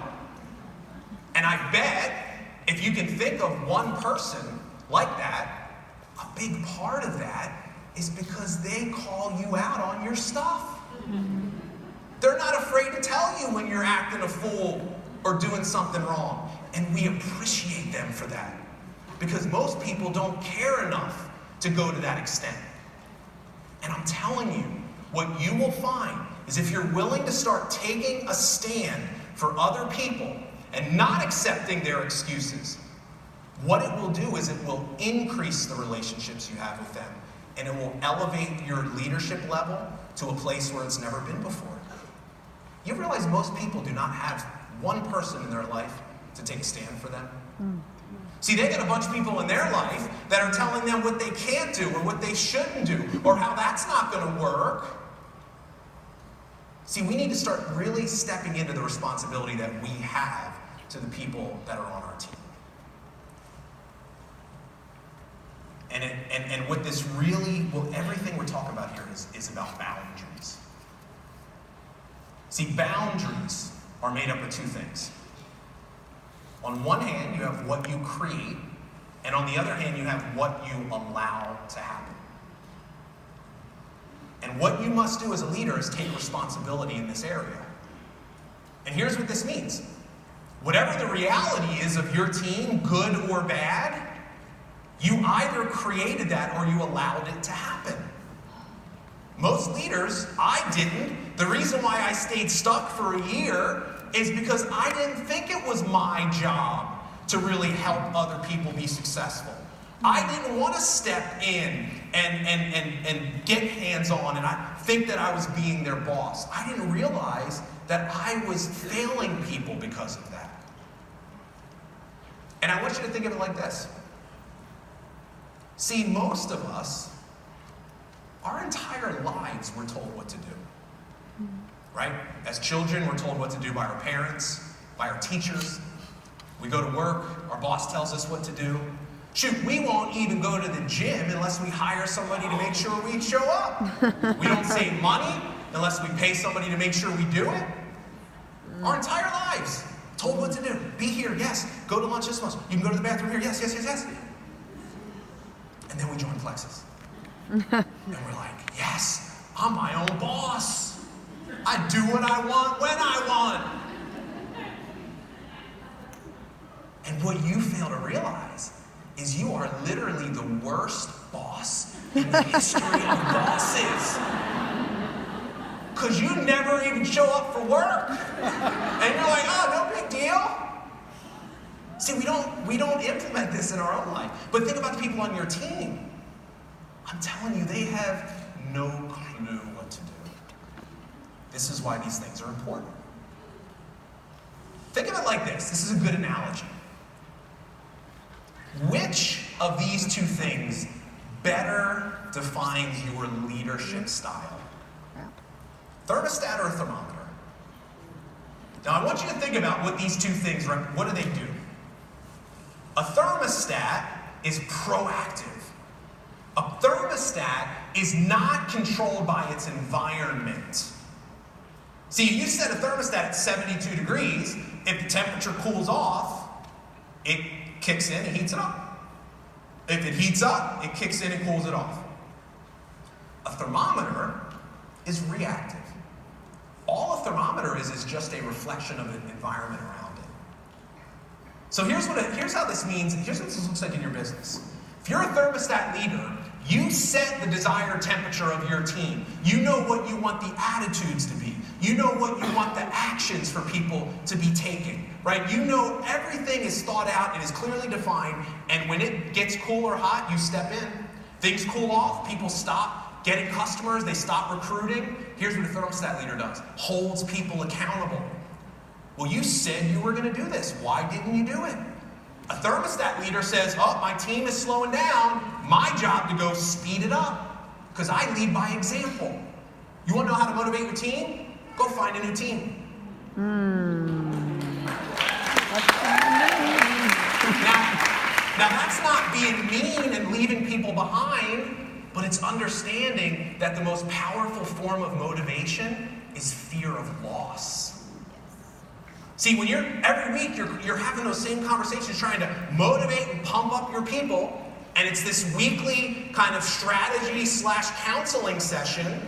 And I bet if you can think of one person like that, a big part of that is because they call you out on your stuff. They're not afraid to tell you when you're acting a fool or doing something wrong. And we appreciate them for that. Because most people don't care enough to go to that extent. And I'm telling you, what you will find is if you're willing to start taking a stand for other people and not accepting their excuses, what it will do is it will increase the relationships you have with them, and it will elevate your leadership level to a place where it's never been before. You realize most people do not have one person in their life to take a stand for them? See, they got a bunch of people in their life that are telling them what they can't do or what they shouldn't do or how that's not going to work. See, we need to start really stepping into the responsibility that we have to the people that are on our team. And what this really, well, everything we're talking about here is about boundaries. See, boundaries are made up of two things. On one hand, you have what you create, and on the other hand, you have what you allow to happen. And what you must do as a leader is take responsibility in this area. And here's what this means. Whatever the reality is of your team, good or bad, you either created that or you allowed it to happen. Most leaders, I didn't. The reason why I stayed stuck for a year is because I didn't think it was my job to really help other people be successful. I didn't want to step in and get hands-on and I think that I was being their boss. I didn't realize that I was failing people because of that. And I want you to think of it like this. See, most of us, our entire lives, we're told what to do. Right? As children, we're told what to do by our parents, by our teachers. We go to work, our boss tells us what to do. Shoot, we won't even go to the gym unless we hire somebody to make sure we show up. We don't save money unless we pay somebody to make sure we do it. Our entire lives, told what to do. Be here, yes. Go to lunch this much. You can go to the bathroom here, yes, yes, yes, yes. And then we join Plexus. And we're like, yes, I'm my own boss. I do what I want when I want. And what you fail to realize is you are literally the worst boss in the history of bosses. Because you never even show up for work. And you're like, oh, no big deal. See, we don't implement this in our own life. But think about the people on your team. I'm telling you, they have no clue what to do. This is why these things are important. Think of it like this. This is a good analogy. Which of these two things better defines your leadership style? Thermostat or a thermometer? Now I want you to think about what these two things, what do they do? A thermostat is proactive. A thermostat is not controlled by its environment. See, you set a thermostat at 72 degrees, if the temperature cools off, it kicks in and heats it up. If it heats up, it kicks in and cools it off. A thermometer is reactive. All a thermometer is just a reflection of the environment around it. So here's how this means, here's what this looks like in your business. If you're a thermostat leader, you set the desired temperature of your team. You know what you want the attitudes to be. You know what you want the actions for people to be taking, right? You know everything is thought out, it is clearly defined, and when it gets cool or hot, you step in. Things cool off, people stop getting customers, they stop recruiting. Here's what a thermostat leader does. Holds people accountable. Well, you said you were going to do this. Why didn't you do it? A thermostat leader says, oh, my team is slowing down. My job to go speed it up. Because I lead by example. You want to know how to motivate your team? Go find a new team. Now that's not being mean and leaving people behind, but it's understanding that the most powerful form of motivation is fear of loss. See, when every week you're having those same conversations trying to motivate and pump up your people, And it's this weekly kind of strategy / counseling session.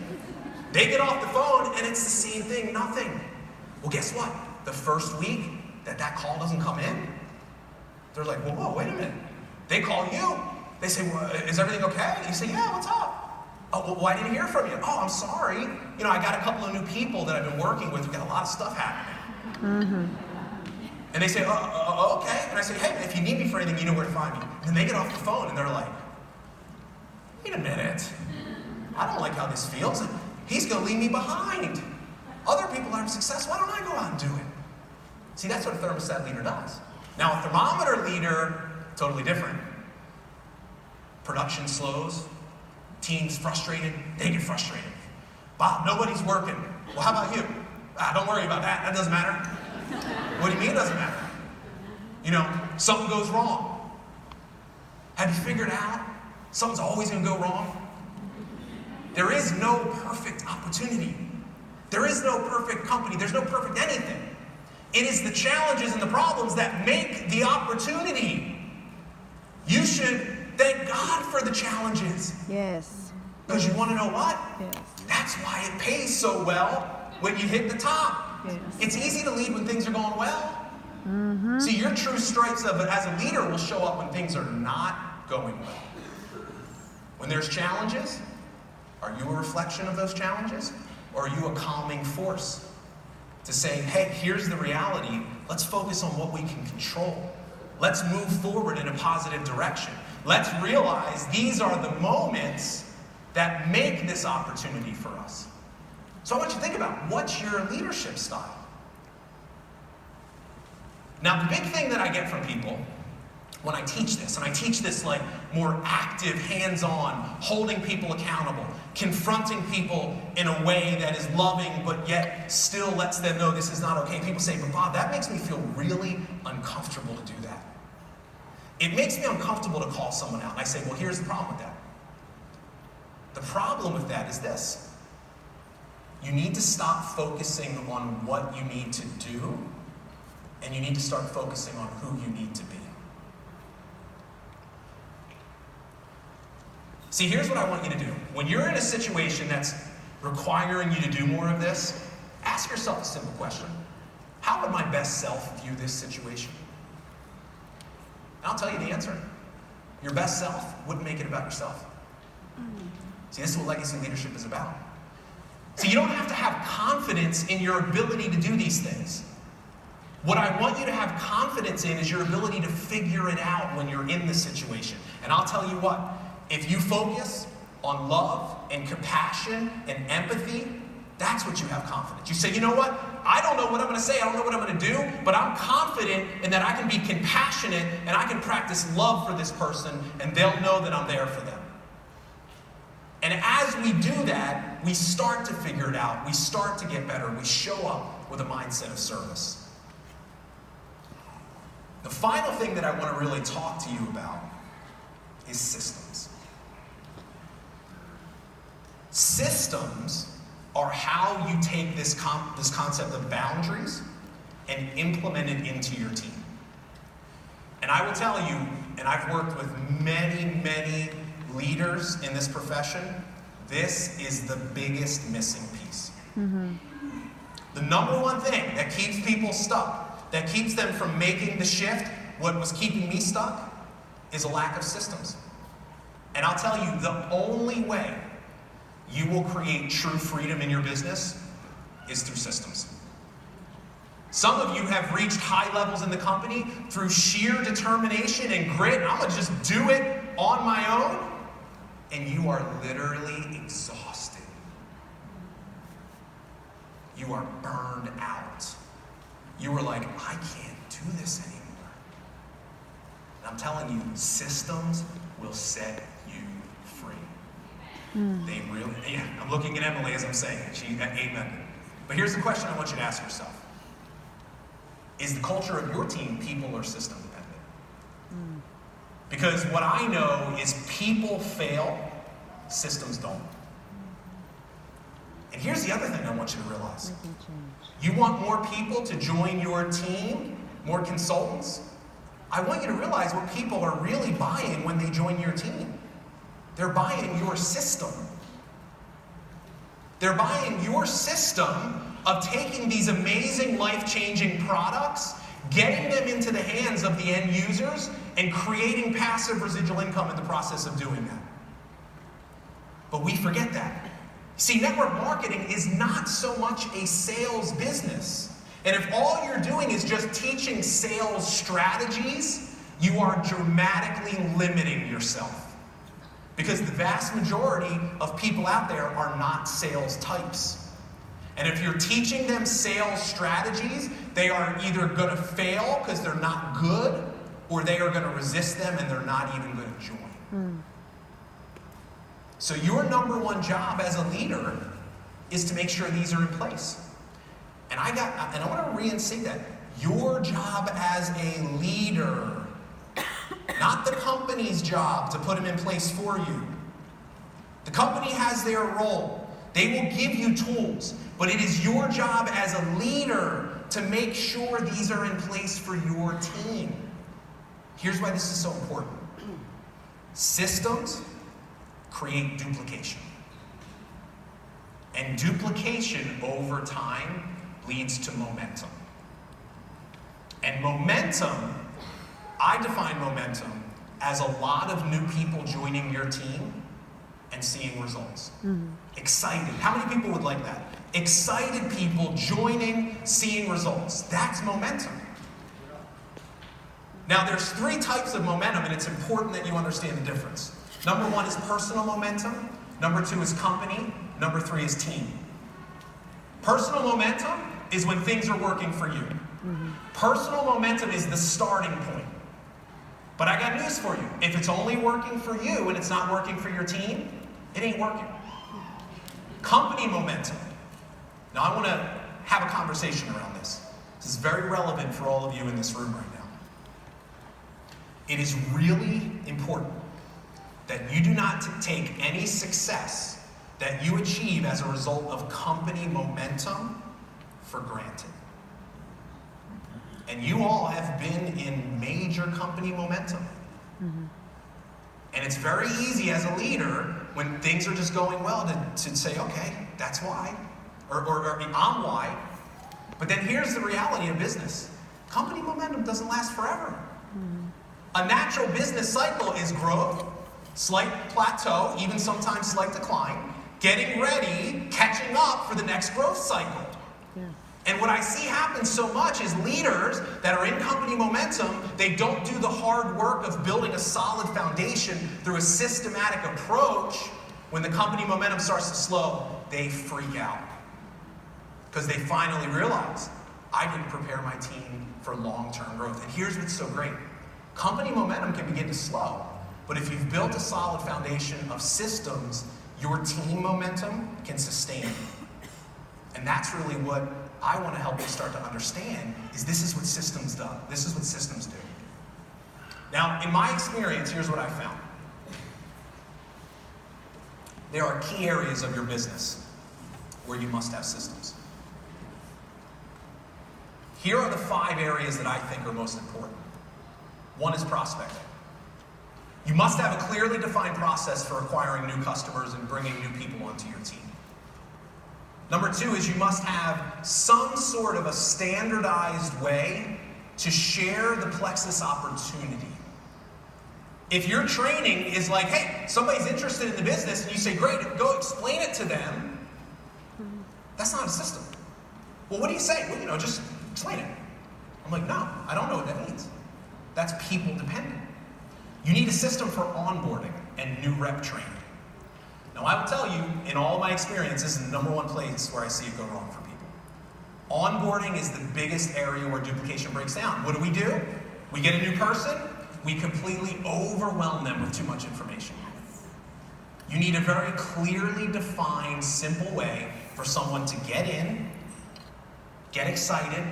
They get off the phone and it's the same thing, nothing. Well, guess what? The first week that call doesn't come in, they're like, whoa, wait a minute. They call you. They say, well, is everything okay? You say, yeah, what's up? Oh, well, why didn't I hear from you? Oh, I'm sorry. You know, I got a couple of new people that I've been working with. We've got a lot of stuff happening. And they say, okay. And I say, hey, if you need me for anything, you know where to find me. And then they get off the phone and they're like, wait a minute. I don't like how this feels. He's going to leave me behind. Other people are successful. Why don't I go out and do it? See, that's what a thermostat leader does. Now, a thermometer leader, totally different. Production slows. Team's frustrated. They get frustrated. Bob, nobody's working. Well, how about you? Don't worry about that. That doesn't matter. What do you mean it doesn't matter? You know, something goes wrong. Have you figured out something's always going to go wrong? There is no perfect opportunity. There is no perfect company. There's no perfect anything. It is the challenges and the problems that make the opportunity. You should thank God for the challenges. Yes. Because you want to know what? Yes. That's why it pays so well when you hit the top. Yes. It's easy to lead when things are going well. See, your true stripes as a leader will show up when things are not going well. When there's challenges, are you a reflection of those challenges? Or are you a calming force to say, hey, here's the reality. Let's focus on what we can control. Let's move forward in a positive direction. Let's realize these are the moments that make this opportunity for us. So I want you to think about, what's your leadership style? Now, the big thing that I get from people when I teach this, and I teach this like more active, hands-on, holding people accountable, confronting people in a way that is loving, but yet still lets them know this is not okay. People say, but Bob, that makes me feel really uncomfortable to do that. It makes me uncomfortable to call someone out. And I say, well, here's the problem with that. The problem with that is this. You need to stop focusing on what you need to do, and you need to start focusing on who you need to be. See, here's what I want you to do. When you're in a situation that's requiring you to do more of this, ask yourself a simple question. How would my best self view this situation? And I'll tell you the answer. Your best self wouldn't make it about yourself. See, this is what legacy leadership is about. See, you don't have to have confidence in your ability to do these things. What I want you to have confidence in is your ability to figure it out when you're in the situation. And I'll tell you what, if you focus on love and compassion and empathy, that's what you have confidence. You say, you know what? I don't know what I'm going to say. I don't know what I'm going to do, but I'm confident in that I can be compassionate and I can practice love for this person, and they'll know that I'm there for them. And as we do that, we start to figure it out. We start to get better. We show up with a mindset of service. The final thing that I want to really talk to you about is systems. Systems are how you take this concept of boundaries and implement it into your team. And I will tell you, and I've worked with many, many leaders in this profession, this is the biggest missing piece. The number one thing that keeps people stuck, that keeps them from making the shift, what was keeping me stuck, is a lack of systems. And I'll tell you, the only way you will create true freedom in your business is through systems. Some of you have reached high levels in the company through sheer determination and grit. I'm going to just do it on my own. And you are literally exhausted. You are burned out. You are like, I can't do this anymore. And I'm telling you, systems will set you free. They really, yeah, I'm looking at Emily as I'm saying it. She, amen. But here's the question I want you to ask yourself. Is the culture of your team people or system dependent? Because what I know is people fail, systems don't. And here's the other thing I want you to realize. You want more people to join your team, more consultants? I want you to realize what people are really buying when they join your team. They're buying your system. They're buying your system of taking these amazing, life-changing products, getting them into the hands of the end users, and creating passive residual income in the process of doing that. But we forget that. See, network marketing is not so much a sales business. And if all you're doing is just teaching sales strategies, you are dramatically limiting yourself. Because the vast majority of people out there are not sales types. And if you're teaching them sales strategies, they are either going to fail because they're not good, or they are going to resist them and they're not even going to join. So your number one job as a leader is to make sure these are in place. And I want to reinstate that. Your job as a leader, not the company's job to put them in place for you. The company has their role. They will give you tools, but it is your job as a leader to make sure these are in place for your team. Here's why this is so important. Systems create duplication. And duplication over time leads to momentum. And momentum, I define momentum as a lot of new people joining your team and seeing results. Excited. How many people would like that? Excited people joining, seeing results. That's momentum. Now, there's 3 types of momentum, and it's important that you understand the difference. Number 1 is personal momentum. Number 2 is company. Number 3 is team. Personal momentum is when things are working for you. Personal momentum is the starting point. But I got news for you. If it's only working for you and it's not working for your team, it ain't working. Company momentum. Now I want to have a conversation around this. This is very relevant for all of you in this room right now. It is really important that you do not take any success that you achieve as a result of company momentum for granted. And you all have been in major company momentum. And it's very easy as a leader, when things are just going well, to say, okay, that's why, or I'm why. But then here's the reality of business. Company momentum doesn't last forever. A natural business cycle is growth, slight plateau, even sometimes slight decline, getting ready, catching up for the next growth cycle. And what I see happen so much is leaders that are in company momentum, they don't do the hard work of building a solid foundation through a systematic approach. When the company momentum starts to slow, they freak out. Because they finally realize, I didn't prepare my team for long-term growth. And here's what's so great. Company momentum can begin to slow, but if you've built a solid foundation of systems, your team momentum can sustain. And that's really what I want to help you start to understand, is this is what systems do. This is what systems do. Now, in my experience, here's what I found. There are key areas of your business where you must have systems. Here are the 5 areas that I think are most important. 1 is prospecting. You must have a clearly defined process for acquiring new customers and bringing new people onto your team. Number 2 is you must have some sort of a standardized way to share the Plexus opportunity. If your training is like, hey, somebody's interested in the business, and you say, great, go explain it to them, that's not a system. Well, what do you say? Well, just explain it. I'm like, no, I don't know what that means. That's people dependent. You need a system for onboarding and new rep training. Now, I will tell you, in all of my experience, this is the number 1 place where I see it go wrong for people. Onboarding is the biggest area where duplication breaks down. What do? We get a new person, we completely overwhelm them with too much information. You need a very clearly defined, simple way for someone to get in, get excited,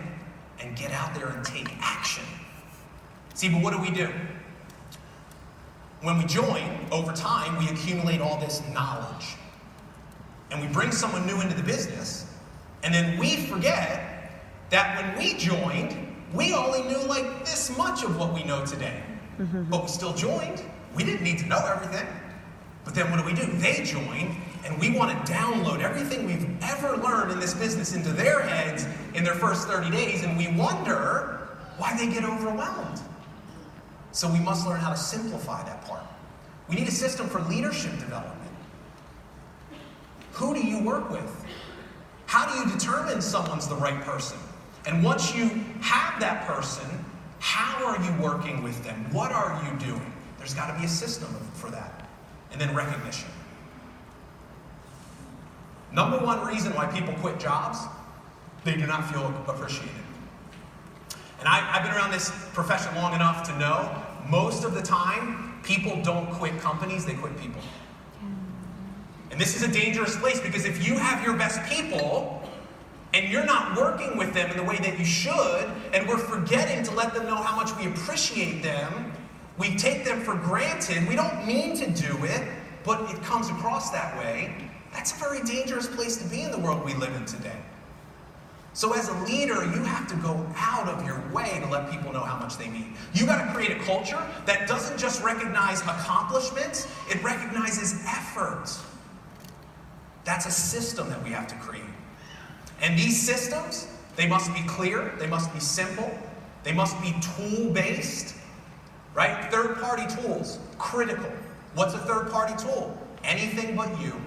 and get out there and take action. See, but what do? When we join, over time, we accumulate all this knowledge. And we bring someone new into the business, and then we forget that when we joined, we only knew like this much of what we know today. But we still joined. We didn't need to know everything. But then what do? They join, and we want to download everything we've ever learned in this business into their heads in their first 30 days, and we wonder why they get overwhelmed. So we must learn how to simplify that part. We need a system for leadership development. Who do you work with? How do you determine someone's the right person? And once you have that person, how are you working with them? What are you doing? There's got to be a system for that. And then recognition. Number one reason why people quit jobs, they do not feel appreciated. And I've been around this profession long enough to know most of the time, people don't quit companies, they quit people. And this is a dangerous place because if you have your best people and you're not working with them in the way that you should, and we're forgetting to let them know how much we appreciate them, we take them for granted, we don't mean to do it, but it comes across that way, that's a very dangerous place to be in the world we live in today. So as a leader, you have to go out of your way to let people know how much they mean. You got to create a culture that doesn't just recognize accomplishments, it recognizes effort. That's a system that we have to create. And these systems, they must be clear, they must be simple, they must be tool-based, right? Third-party tools, critical. What's a third-party tool? Anything but you.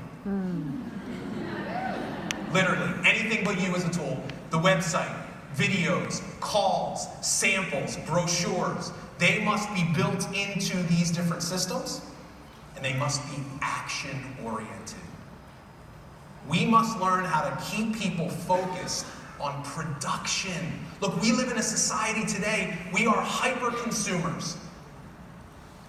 Literally, anything but you is a tool. The website, videos, calls, samples, brochures, they must be built into these different systems, and they must be action-oriented. We must learn how to keep people focused on production. Look, we live in a society today, we are hyper-consumers.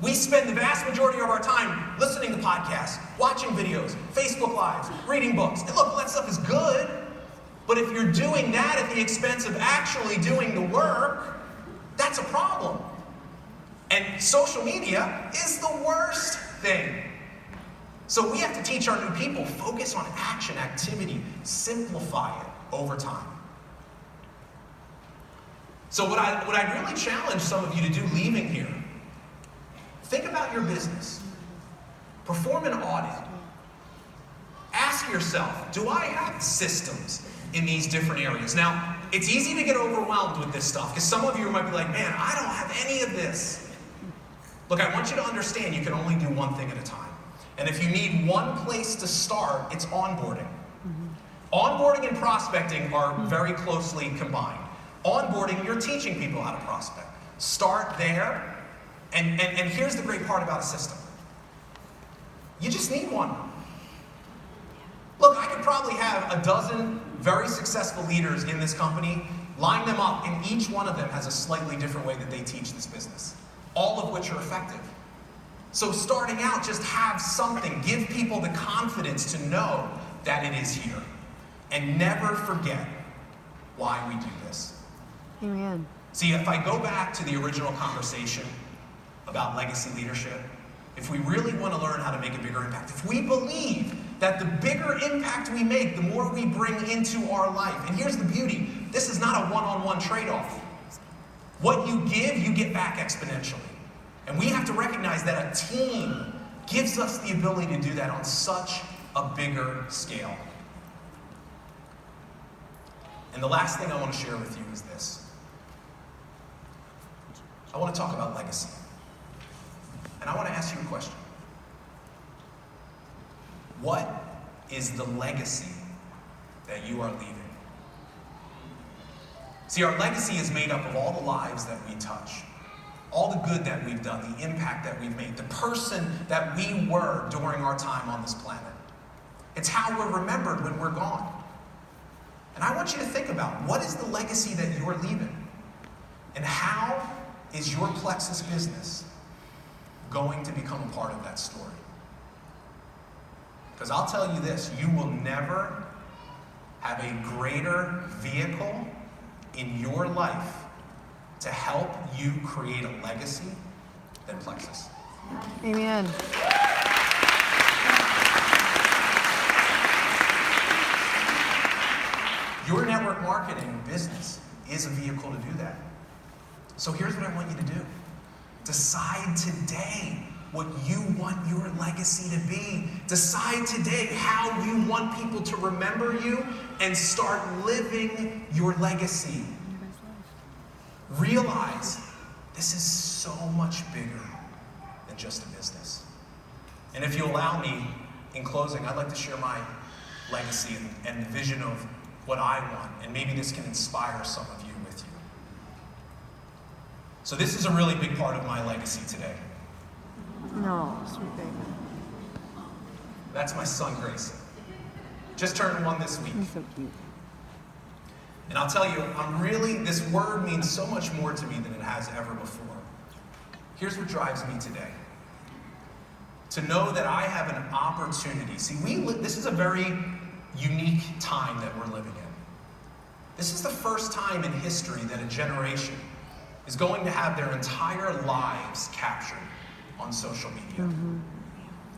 We spend the vast majority of our time listening to podcasts, watching videos, Facebook Lives, reading books. And look, that stuff is good, but if you're doing that at the expense of actually doing the work, that's a problem. And social media is the worst thing. So we have to teach our new people, focus on action, activity, simplify it over time. So what I really challenge some of you to do leaving here, think about your business. Perform an audit. Ask yourself, do I have systems in these different areas? Now, it's easy to get overwhelmed with this stuff because some of you might be like, man, I don't have any of this. Look, I want you to understand you can only do one thing at a time. And if you need one place to start, it's onboarding. Onboarding and prospecting are very closely combined. Onboarding, you're teaching people how to prospect. Start there. And here's the great part about a system. You just need one. Look, I could probably have a dozen very successful leaders in this company, line them up, and each one of them has a slightly different way that they teach this business, all of which are effective. So starting out, just have something. Give people the confidence to know that it is here. And never forget why we do this. Amen. See, if I go back to the original conversation about legacy leadership, if we really want to learn how to make a bigger impact, if we believe that the bigger impact we make, the more we bring into our life. And here's the beauty. This is not a one-on-one trade-off. What you give, you get back exponentially. And we have to recognize that a team gives us the ability to do that on such a bigger scale. And the last thing I want to share with you is this. I want to talk about legacy. And I want to ask you a question. What is the legacy that you are leaving? See, our legacy is made up of all the lives that we touch, all the good that we've done, the impact that we've made, the person that we were during our time on this planet. It's how we're remembered when we're gone. And I want you to think about, what is the legacy that you're leaving? And how is your Plexus business going to become a part of that story? Because I'll tell you this, you will never have a greater vehicle in your life to help you create a legacy than Plexus. Amen. Your network marketing business is a vehicle to do that. So here's what I want you to do. Decide today what you want your legacy to be. Decide today how you want people to remember you and start living your legacy. Realize this is so much bigger than just a business. And if you allow me, in closing, I'd like to share my legacy and the vision of what I want, and maybe this can inspire some of you with you. So this is a really big part of my legacy today. No, sweet baby. That's my son, Grayson. Just turned 1 this week. He's so cute. And I'll tell you, this word means so much more to me than it has ever before. Here's what drives me today. To know that I have an opportunity. See, this is a very unique time that we're living in. This is the first time in history that a generation is going to have their entire lives captured on social media. Mm-hmm.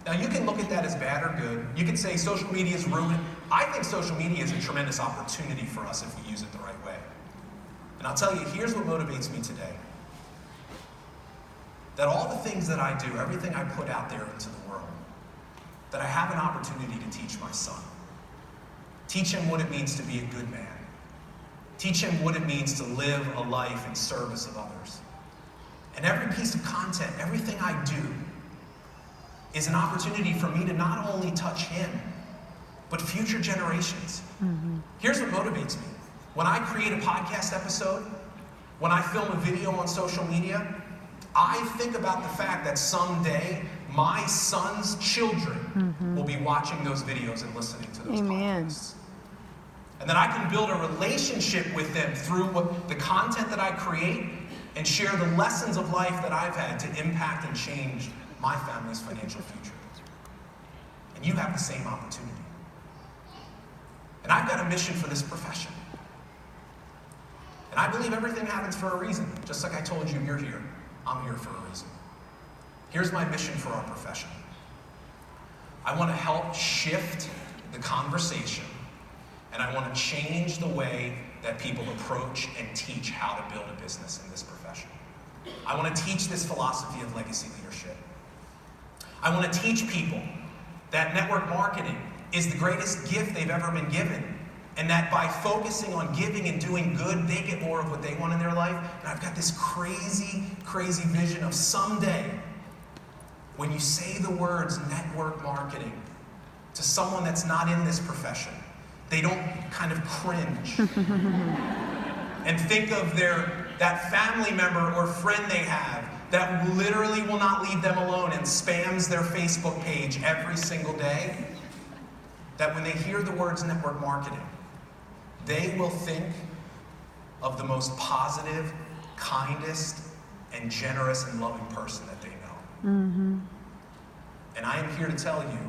Now, you can look at that as bad or good. You can say social media is ruined. I think social media is a tremendous opportunity for us if we use it the right way. And I'll tell you, here's what motivates me today. That all the things that I do, everything I put out there into the world, that I have an opportunity to teach my son. Teach him what it means to be a good man. Teach him what it means to live a life in service of others. And every piece of content, everything I do, is an opportunity for me to not only touch him, but future generations. Mm-hmm. Here's what motivates me. When I create a podcast episode, when I film a video on social media, I think about the fact that someday my son's children will be watching those videos and listening to those podcasts. And that I can build a relationship with them through the content that I create and share the lessons of life that I've had to impact and change my family's financial future. And you have the same opportunity. And I've got a mission for this profession. And I believe everything happens for a reason. Just like I told you, you're here. I'm here for a reason. Here's my mission for our profession. I want to help shift the conversation, and I want to change the way that people approach and teach how to build a business in this profession. I want to teach this philosophy of legacy leadership. I want to teach people that network marketing is the greatest gift they've ever been given, and that by focusing on giving and doing good, they get more of what they want in their life. And I've got this crazy, crazy vision of someday, when you say the words network marketing to someone that's not in this profession, they don't kind of cringe and think of that family member or friend they have that literally will not leave them alone and spams their Facebook page every single day. That when they hear the words network marketing, they will think of the most positive, kindest, and generous and loving person that they know. Mm-hmm. And I am here to tell you,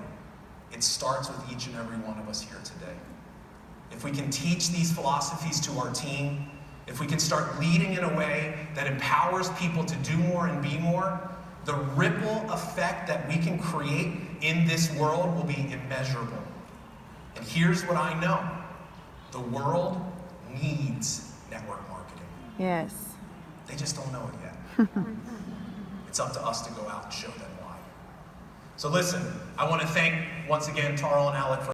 it starts with each and every one of us here today. If we can teach these philosophies to our team, if we can start leading in a way that empowers people to do more and be more, the ripple effect that we can create in this world will be immeasurable. And here's what I know. The world needs network marketing. Yes. They just don't know it yet. It's up to us to go out and show them why. So listen, I want to thank, once again, Tarl and Alec for